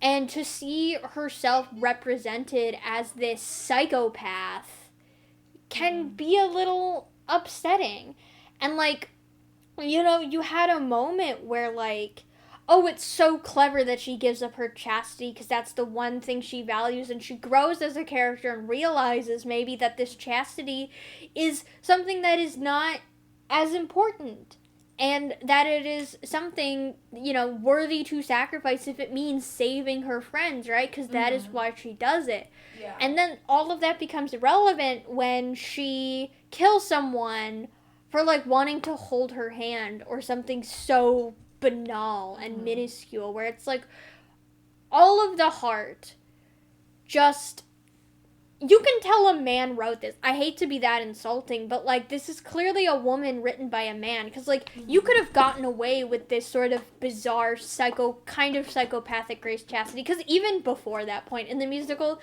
And to see herself represented as this psychopath can be a little upsetting. And, like, you had a moment where, like, oh, it's so clever that she gives up her chastity because that's the one thing she values, and she grows as a character and realizes maybe that this chastity is something that is not as important, and that it is something, worthy to sacrifice if it means saving her friends, right? Because that is why she does it. Yeah. And then all of that becomes irrelevant when she kills someone for, like, wanting to hold her hand or something so banal and minuscule, where it's like all of the heart just... You can tell a man wrote this. I hate to be that insulting, but, like, this is clearly a woman written by a man, because, like, you could have gotten away with this sort of bizarre kind of psychopathic Grace Chastity, because even before that point in the musical,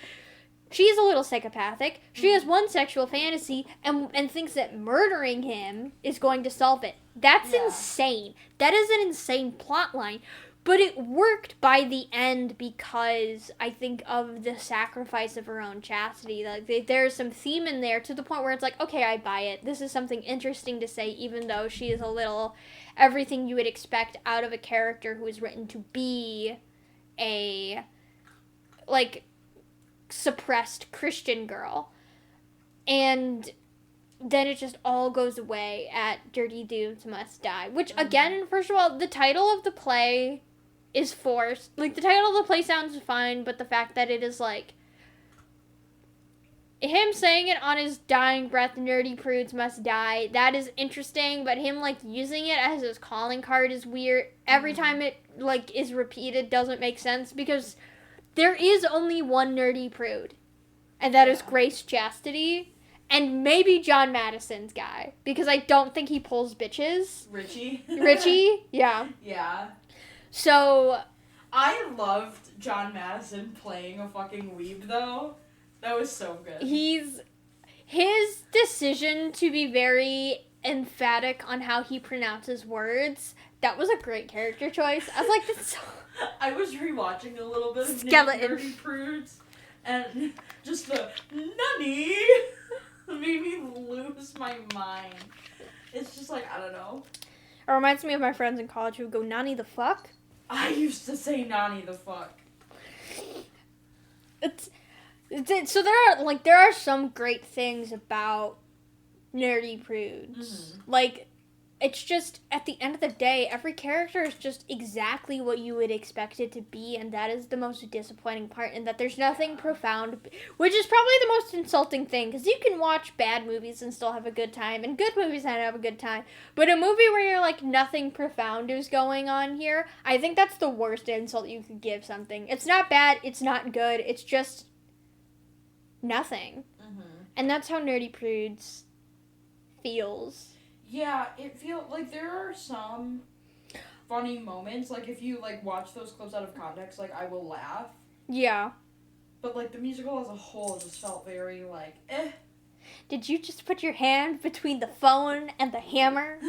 she's a little psychopathic. She has one sexual fantasy and thinks that murdering him is going to solve it. That's insane. That is an insane plot line. But it worked by the end because I think of the sacrifice of her own chastity. Like, there's some theme in there to the point where it's like, okay, I buy it. This is something interesting to say, even though she is a little everything you would expect out of a character who is written to be a, like, suppressed Christian girl. And then it just all goes away at Nerdy Prudes Must Die. Which, again, first of all, the title of the play is forced. Like, the title of the play sounds fine, but the fact that it is, like, him saying it on his dying breath, Nerdy Prudes Must Die, that is interesting, but him, like, using it as his calling card is weird. Every time it, like, is repeated doesn't make sense, because there is only one nerdy prude, and that is Grace Chastity, and maybe John Madison's guy, because I don't think he pulls bitches. Richie? Yeah. Yeah. So... I loved John Madison playing a fucking weeb, though. That was so good. His decision to be very emphatic on how he pronounces words, that was a great character choice. I was like, that's so... I was rewatching a little bit of Skeleton. Nerdy Prudes, and just the nunny made me lose my mind. It's just like, I don't know. It reminds me of my friends in college who would go, "Nani the fuck?" I used to say "Nani the fuck." So there are some great things about Nerdy Prudes. Like, it's just, at the end of the day, every character is just exactly what you would expect it to be, and that is the most disappointing part, and that there's nothing profound, which is probably the most insulting thing, because you can watch bad movies and still have a good time, and good movies and have a good time, but a movie where you're like, nothing profound is going on here, I think that's the worst insult you could give something. It's not bad, it's not good, it's just nothing. And that's how Nerdy Prudes feels. Yeah, it feels like there are some funny moments. Like, if you, like, watch those clips out of context, like, I will laugh. Yeah. But, like, the musical as a whole just felt very, like, eh. Did you just put your hand between the phone and the hammer?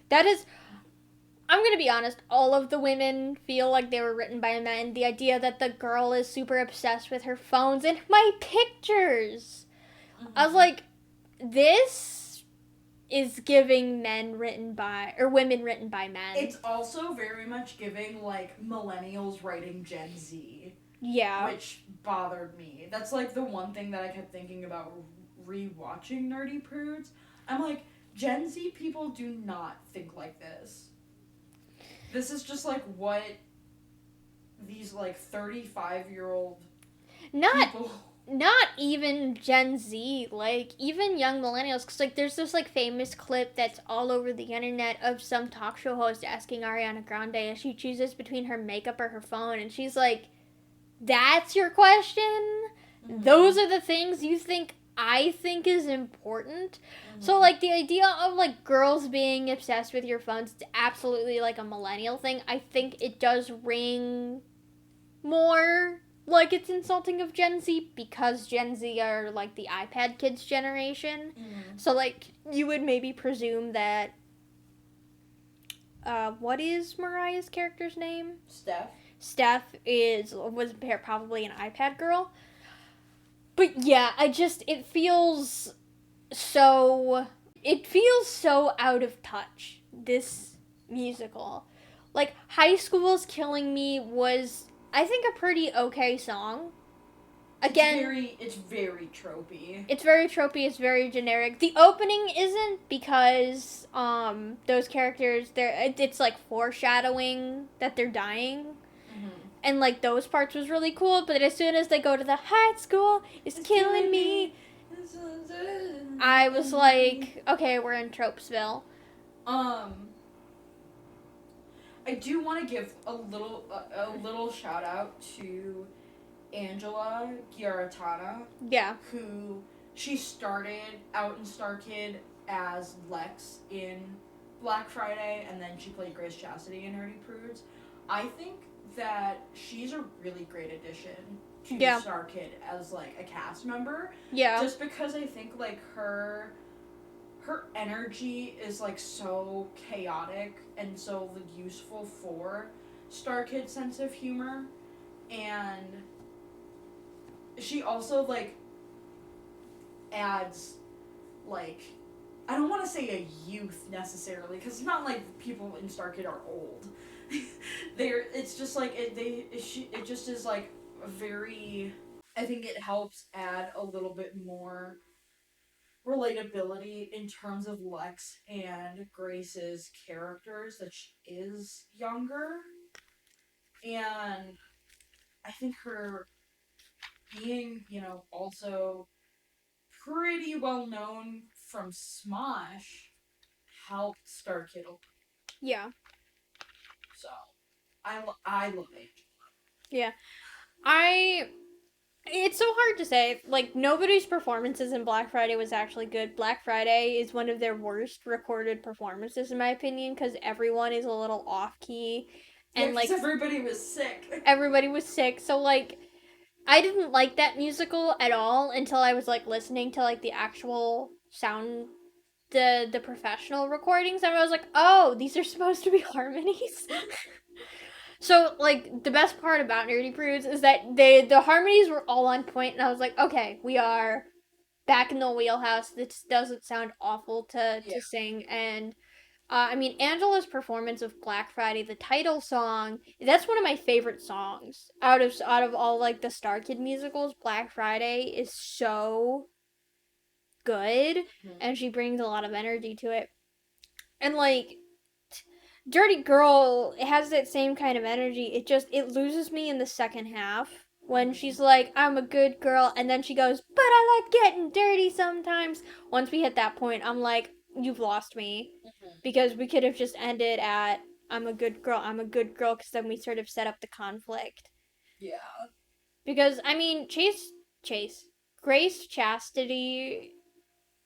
That is... I'm gonna be honest, all of the women feel like they were written by men. The idea that the girl is super obsessed with her phones and my pictures. I was like... This is giving women written by men. It's also very much giving, like, millennials writing Gen Z. Yeah. Which bothered me. That's, like, the one thing that I kept thinking about rewatching Nerdy Prudes. I'm like, Gen Z people do not think like this. This is just, like, what these, like, 35-year-old people... Not even Gen Z, like, even young millennials, because, like, there's this, like, famous clip that's all over the internet of some talk show host asking Ariana Grande if she chooses between her makeup or her phone, and she's like, that's your question? Those are the things you think I think is important? So, like, the idea of, like, girls being obsessed with your phones is absolutely, like, a millennial thing. I think it does ring more... like, it's insulting of Gen Z because Gen Z are, like, the iPad kids generation. So, like, you would maybe presume that, what is Mariah's character's name? Steph was probably an iPad girl. But, yeah, it feels so out of touch, this musical. Like, High School's Killing Me was... I think a pretty okay song. Again, it's very tropey. It's very tropey, it's very generic. The opening isn't because those characters it's like foreshadowing that they're dying. And like those parts was really cool, but as soon as they go to the high school, it's killing me. I was like, okay, we're in Tropesville. I do want to give a little shout out to Angela Giaratana. Yeah. Who she started out in Starkid as Lex in Black Friday, and then she played Grace Chastity in Nerdy Prudes. I think that she's a really great addition to Starkid as like a cast member. Yeah. Just because I think like her energy is like so chaotic and so like, useful for Starkid's sense of humor, and she also like adds like, I don't want to say a youth necessarily because it's not like people in Starkid are old. It's just like it just is like a very I think it helps add a little bit more relatability in terms of Lex and Grace's characters, that she is younger. And I think her being, also pretty well known from Smosh helped Starkid a lot. Yeah. So I love it. Yeah. I It's so hard to say. Like, nobody's performances in Black Friday was actually good. Black Friday is one of their worst recorded performances, in my opinion, because everyone is a little off key. Yeah, And, because like, everybody was sick. everybody was sick. So, like, I didn't like that musical at all until I was, like, listening to, like, the actual sound. The professional recordings, and I was like, oh, these are supposed to be harmonies. So, like, the best part about Nerdy Prudes is that the harmonies were all on point, and I was like, okay, we are back in the wheelhouse. This doesn't sound awful to sing, and I mean, Angela's performance of Black Friday, the title song, that's one of my favorite songs out of all like the StarKid musicals. Black Friday is so good, and she brings a lot of energy to it, and like Dirty Girl, it has that same kind of energy. It loses me in the second half when she's like, I'm a good girl, and then she goes, but I like getting dirty sometimes. Once we hit that point, I'm like, you've lost me. Because we could have just ended at, I'm a good girl, because then we sort of set up the conflict. Yeah. Because, I mean, Grace Chastity,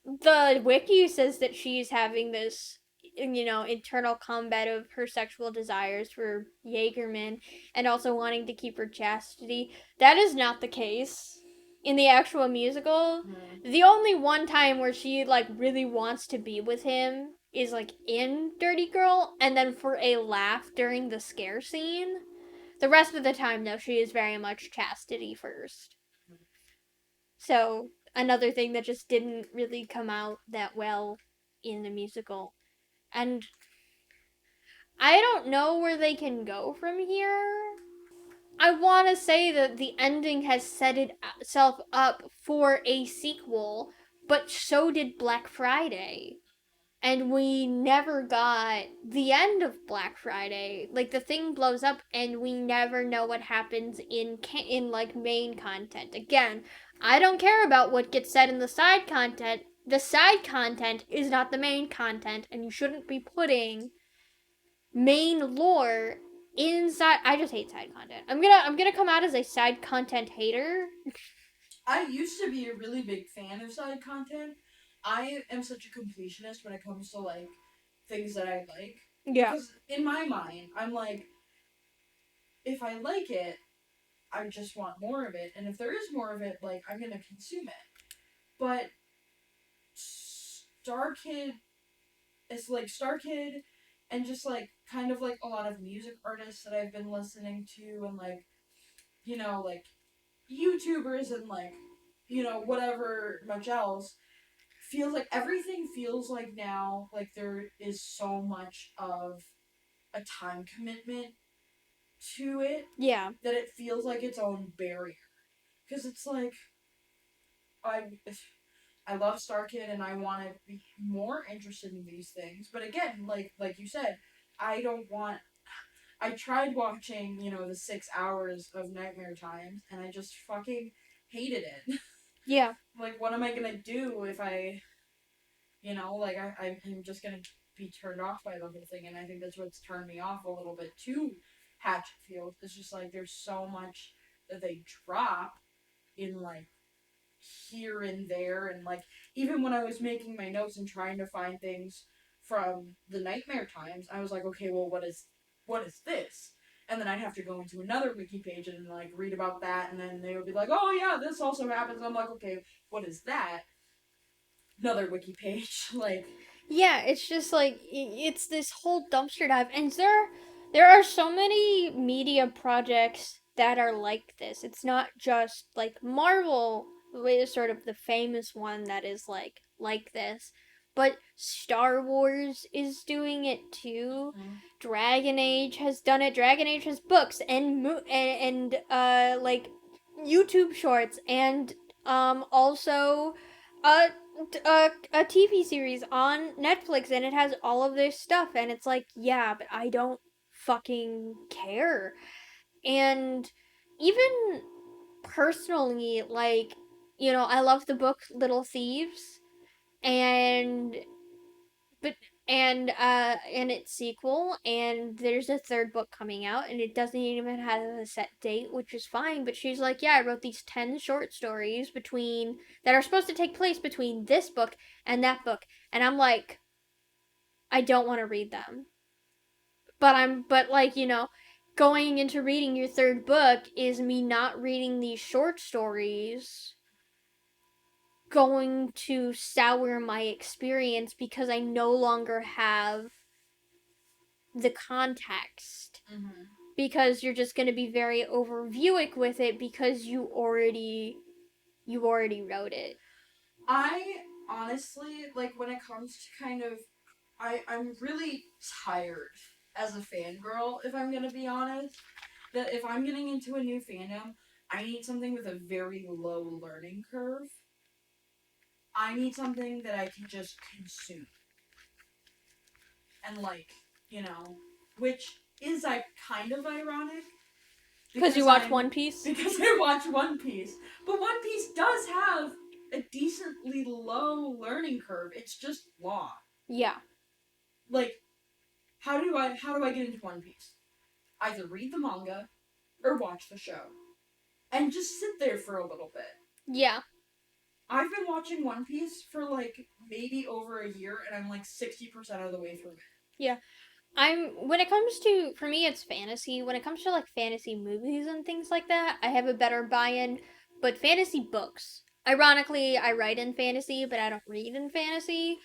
the wiki says that she's having this internal combat of her sexual desires for Jaegerman and also wanting to keep her chastity. That is not the case in the actual musical. The only one time where she like really wants to be with him is like in Dirty Girl, and then for a laugh during the scare scene. The rest of the time though, she is very much chastity first. So another thing that just didn't really come out that well in the musical. And I don't know where they can go from here. I want to say that the ending has set itself up for a sequel, but so did Black Friday. And we never got the end of Black Friday. Like the thing blows up, and we never know what happens in like main content. Again, I don't care about what gets said in the side content. The side content is not the main content, and you shouldn't be putting main lore inside. I just hate side content. I'm gonna come out as a side content hater. I used to be a really big fan of side content. I am such a completionist when it comes to like things that I like. Yeah. Because in my mind, I'm like, if I like it, I just want more of it, and if there is more of it, like I'm gonna consume it. But Starkid is like Starkid, and just like kind of like a lot of music artists that I've been listening to, and like like YouTubers and like whatever much else, feels like everything feels like now like there is so much of a time commitment to it. Yeah. That it feels like its own barrier, because it's like I I love StarKid and I want to be more interested in these things, but again, like you said, I don't want. I tried watching, the 6 hours of Nightmare Times, and I just fucking hated it. Yeah. Like, what am I gonna do if I'm just gonna be turned off by the whole thing, and I think that's what's turned me off a little bit too. Hatchetfield. It's just like there's so much that they drop in like here and there, and like even when I was making my notes and trying to find things from the Nightmare Times, I was like, okay, well, what is this? And then I'd have to go into another wiki page and like read about that, and then they would be like, oh yeah, this also happens. And I'm like, okay, what is that? Another wiki page, like. Yeah, it's just like it's this whole dumpster dive, and there are so many media projects that are like this. It's not just like Marvel is sort of the famous one that is like this, but Star Wars is doing it too. Dragon Age has done it. Dragon Age has books and like YouTube Shorts, and also a, a TV series on Netflix, and it has all of this stuff, and it's like, yeah, but I don't fucking care. And even personally, like, I love the book Little Thieves, and but and its sequel, and there's a third book coming out, and it doesn't even have a set date, which is fine. But she's like, yeah, I wrote these 10 short stories between that are supposed to take place between this book and that book, and I'm like, I don't want to read them. But like, going into reading your third book is me not reading these short stories going to sour my experience because I no longer have the context, Mm-hmm. because you're just going to be very overviewing with it because you already wrote it. I honestly, like, when it comes to kind of, I'm really tired as a fangirl, if I'm gonna be honest, that if I'm getting into a new fandom, I need something with a very low learning curve. I need something that I can just consume. And, like, you know, which is, like, kind of ironic. Because you watch One Piece? Because I watch One Piece. But One Piece does have a decently low learning curve. It's just long. Yeah. Like, how do I get into One Piece? Either read the manga or watch the show. And just sit there for a little bit. Yeah. I've been watching One Piece for like maybe over a year, and I'm like 60% of the way through it. Yeah. When it comes to, for me, it's fantasy. When it comes to like fantasy movies and things like that, I have a better buy-in. But fantasy books, ironically, I write in fantasy, but I don't read in fantasy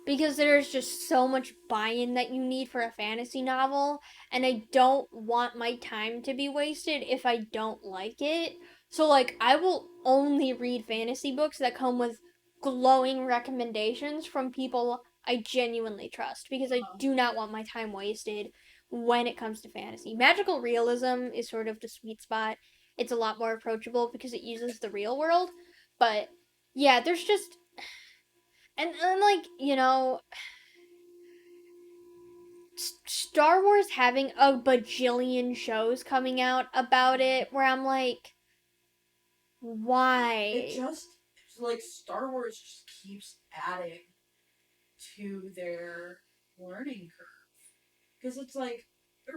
because there's just so much buy-in that you need for a fantasy novel, and I don't want my time to be wasted if I don't like it. So like, I will only read fantasy books that come with glowing recommendations from people I genuinely trust, because I do not want my time wasted when it comes to fantasy. Magical realism is sort of the sweet spot. It's a lot more approachable because it uses the real world. But yeah, there's just and like, Star Wars having a bajillion shows coming out about it where I'm like, why? It just, like, Star Wars just keeps adding to their learning curve. Because it's like,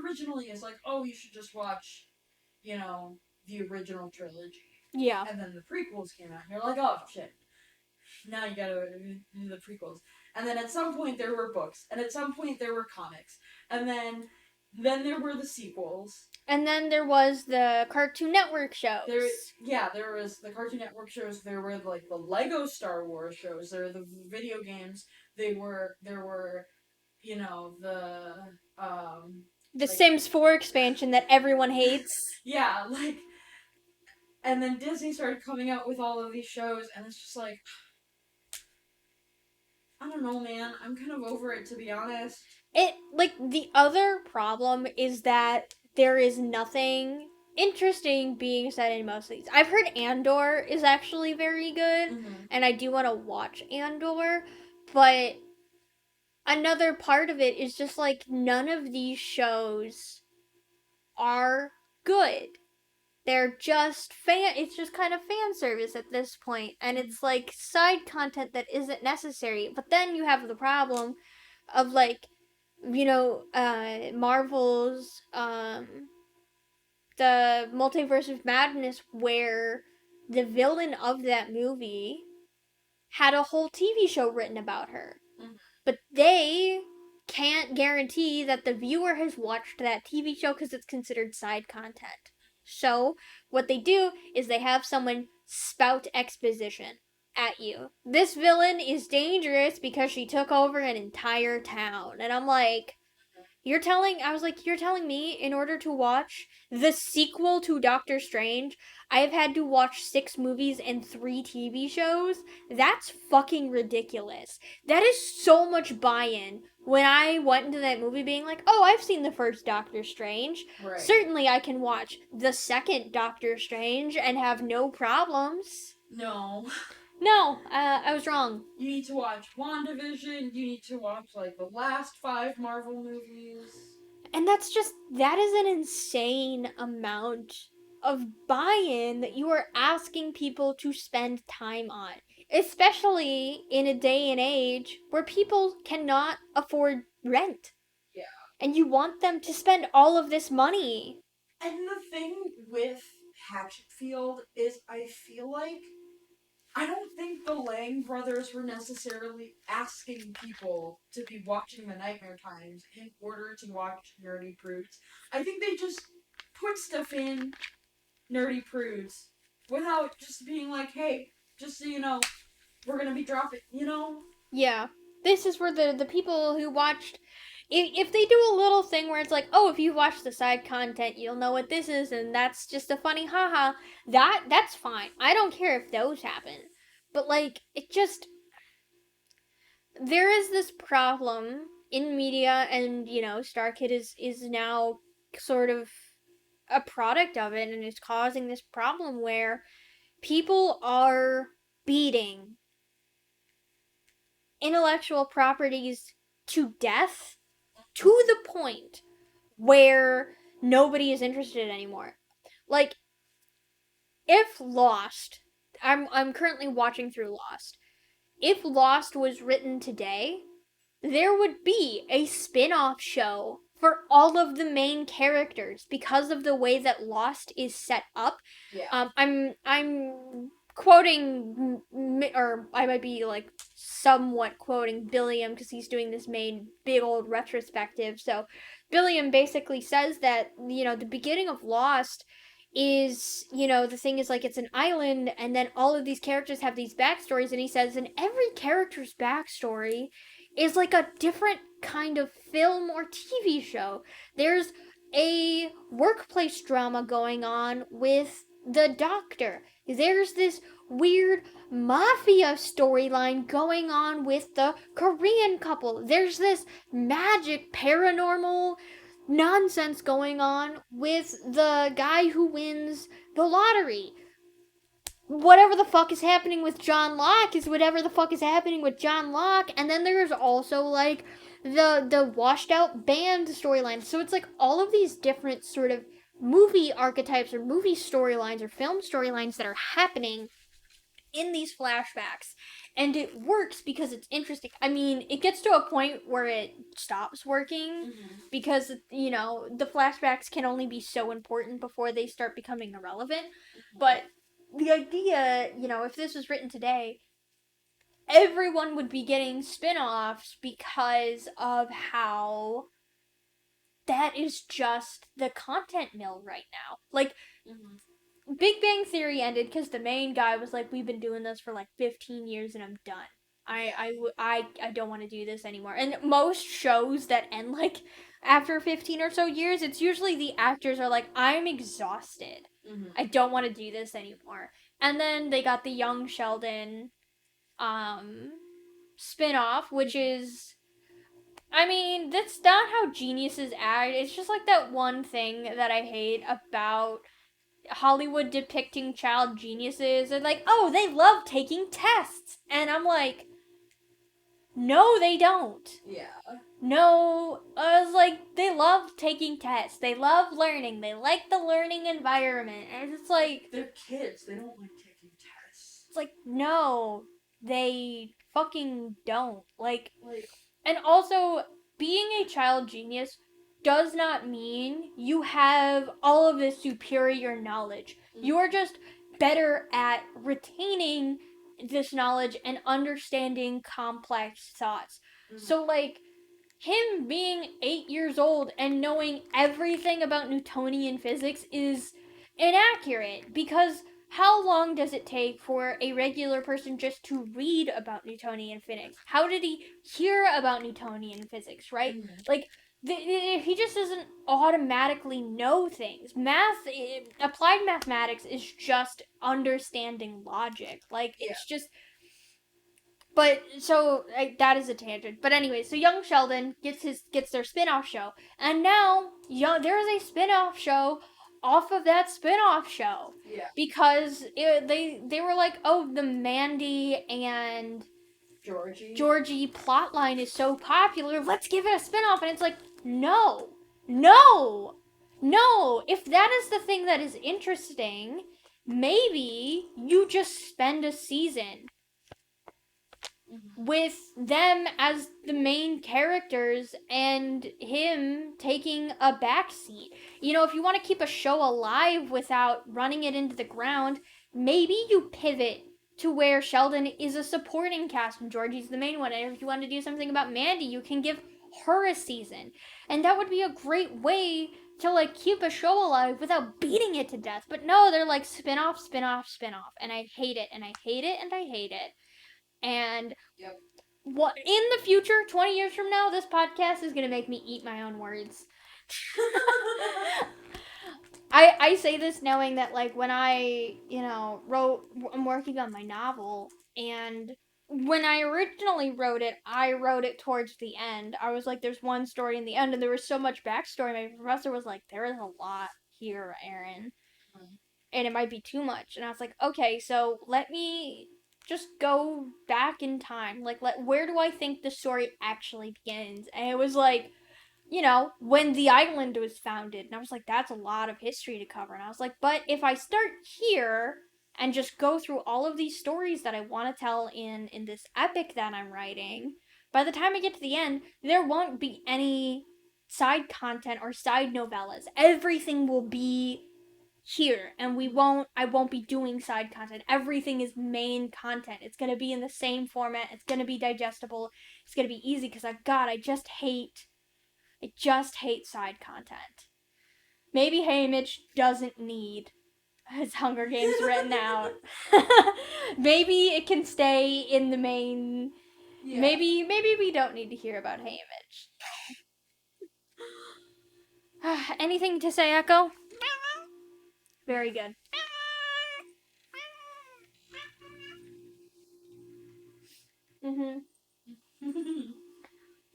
originally it's like, oh, you should just watch, the original trilogy. Yeah. And then the prequels came out, and you're like, oh, shit. Now you gotta do the prequels. And then at some point there were books, and at some point there were comics, and then there were the sequels. And then there was the Cartoon Network shows. There was the Cartoon Network shows. There were like the Lego Star Wars shows. There were the video games. There were the Sims 4 expansion that everyone hates. Yeah, like, and then Disney started coming out with all of these shows, and it's just like, I don't know, man. I'm kind of over it, to be honest. The other problem is that there is nothing interesting being said in most of these. I've heard Andor is actually very good, and I do want to watch Andor, but another part of it is just like none of these shows are good. They're just it's just kind of fan service at this point, and it's like side content that isn't necessary. But then you have the problem of like, Marvel's the Multiverse of Madness, where the villain of that movie had a whole TV show written about her. But they can't guarantee that the viewer has watched that TV show because it's considered side content. So, what they do is they have someone spout exposition at you. This villain is dangerous because she took over an entire town. And I'm like, You're telling me in order to watch the sequel to Doctor Strange, I've had to watch 6 movies and 3 TV shows? That's fucking ridiculous. That is so much buy-in. When I went into that movie being like, oh, I've seen the first Doctor Strange. Right. Certainly I can watch the second Doctor Strange and have no problems. No. No, I was wrong. You need to watch WandaVision. You need to watch, like, the last 5 Marvel movies. And that is an insane amount of buy-in that you are asking people to spend time on. Especially in a day and age where people cannot afford rent. Yeah. And you want them to spend all of this money. And the thing with Hatchetfield is I feel like I don't think the Lang brothers were necessarily asking people to be watching The Nightmare Times in order to watch Nerdy Prudes. I think they just put stuff in Nerdy Prudes without just being like, hey, just so you know, we're gonna be dropping, you know? Yeah. This is where the people who watched... If they do a little thing where it's like, oh, if you watch the side content, you'll know what this is, and that's just a funny haha, that's fine. I don't care if those happen. But, like, it just... There is this problem in media, and, you know, Starkid is now sort of a product of it, and is causing this problem where people are beating intellectual properties to death to the point where nobody is interested anymore. Like, if Lost, I'm currently watching through Lost. If Lost was written today, there would be a spin-off show for all of the main characters because of the way that Lost is set up. Yeah. I'm quoting, or I might be like somewhat quoting Billiam because he's doing this main big old retrospective. So Billiam basically says that, you know, the beginning of Lost is, you know, the thing is like it's an island and then all of these characters have these backstories, and he says, and every character's backstory is like a different kind of film or TV show. There's a workplace drama going on with the doctor. There's this weird mafia storyline going on with the Korean couple. There's this magic paranormal nonsense going on with the guy who wins the lottery. Whatever the fuck is happening with John Locke is whatever the fuck is happening with John Locke. And then there's also like the washed out band storyline. So it's like all of these different sort of movie archetypes or movie storylines or film storylines that are happening in these flashbacks, and it works because it's interesting. I mean, it gets to a point where it stops working because, you know, the flashbacks can only be so important before they start becoming irrelevant. But the idea, you know, if this was written today, everyone would be getting spin-offs because of how that is just the content mill right now. Like, Big Bang Theory ended because the main guy was like, we've been doing this for like 15 years and I'm done. I don't want to do this anymore. And most shows that end like after 15 or so years, it's usually the actors are like, I'm exhausted. I don't want to do this anymore. And then they got the Young Sheldon spin-off, which is, I mean, that's not how geniuses act. It's just like that one thing that I hate about Hollywood depicting child geniuses. They're like, oh, they love taking tests. And I'm like, no, they don't. Yeah. No, I was like, they love taking tests. They love learning. They like the learning environment. And it's like, they're kids. They don't like taking tests. It's like, no, they fucking don't. Like, and also, being a child genius does not mean you have all of this superior knowledge. You're just better at retaining this knowledge and understanding complex thoughts. So, like, him being 8 years old and knowing everything about Newtonian physics is inaccurate, because how long does it take for a regular person just to read about Newtonian physics? How did he hear about Newtonian physics, right? Like, he just doesn't automatically know things. Applied mathematics is just understanding logic. Like, it's just. But so that is a tangent. But anyway, so young Sheldon gets their spin-off show, and now there is a spin-off show off of that spin-off show. Yeah. Because they were like, oh, the Mandy and Georgie plotline is so popular, let's give it a spin-off. And it's like, no. If that is the thing that is interesting, maybe you just spend a season with them as the main characters and him taking a backseat. You know, if you want to keep a show alive without running it into the ground, maybe you pivot to where Sheldon is a supporting cast and Georgie's the main one. And if you want to do something about Mandy, you can give her a season. And that would be a great way to, like, keep a show alive without beating it to death. But no, they're like spin-off. And I hate it, and I hate it, and I hate it. And what in the future, 20 years from now, this podcast is going to make me eat my own words. I say this knowing that, like, when I, I'm working on my novel, and when I originally wrote it, I wrote it towards the end. I was like, there's one story in the end, and there was so much backstory. My professor was like, there is a lot here, Erin. And it might be too much. And I was like, okay, so let me just go back in time. Like, where do I think the story actually begins? And it was like, when the island was founded. And I was like, that's a lot of history to cover. And I was like, but if I start here and just go through all of these stories that I want to tell in this epic that I'm writing, by the time I get to the end, there won't be any side content or side novellas. Everything will be here, and I won't be doing side content. Everything is main content. It's gonna be in the same format. It's gonna be digestible. It's gonna be easy because I just hate side content. Maybe Haymitch doesn't need his Hunger Games written out. Maybe it can stay in the main. Yeah. Maybe we don't need to hear about Haymitch. Anything to say, Echo? Very good.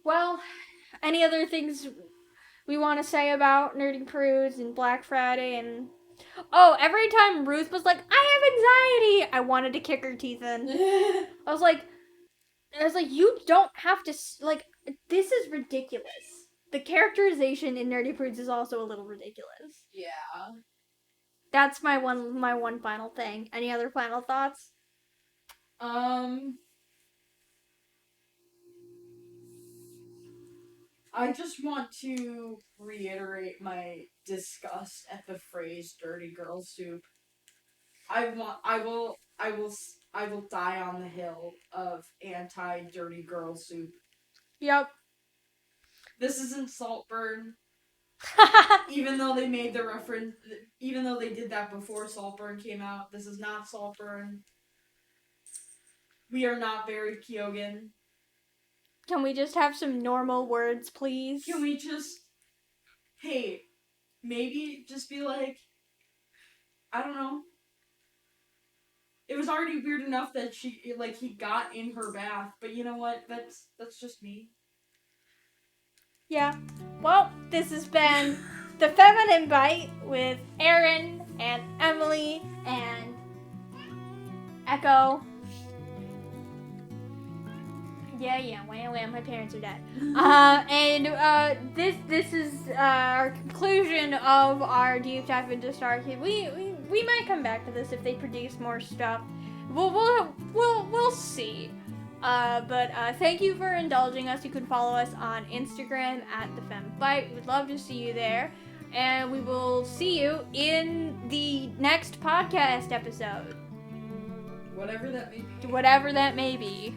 Well, any other things we want to say about Nerdy Prudes and Black Friday and... Oh, every time Ruth was like, I have anxiety, I wanted to kick her teeth in. I was like, you don't have to... Like, this is ridiculous. The characterization in Nerdy Prudes is also a little ridiculous. Yeah. That's my one final thing. Any other final thoughts? I just want to reiterate my disgust at the phrase "dirty girl soup." I will die on the hill of anti-dirty girl soup. Yep. This isn't Saltburn. Even though they made the reference, even though they did that before Saltburn came out, this is not Saltburn. We are not Barry Keoghan. Can we just have some normal words, please? Can we just... Hey, maybe just be like... I don't know. It was already weird enough that he got in her bath, but you know what? That's just me. Yeah. Well, this has been The Feminine Byte with Erin and Emily and Echo. Yeah, well, my parents are dead. This is our conclusion of our deep dive into Starkid. We might come back to this if they produce more stuff. We'll see. But thank you for indulging us. You can follow us on Instagram at TheFemByte. We'd love to see you there. And we will see you in the next podcast episode. Whatever that may be. Whatever that may be.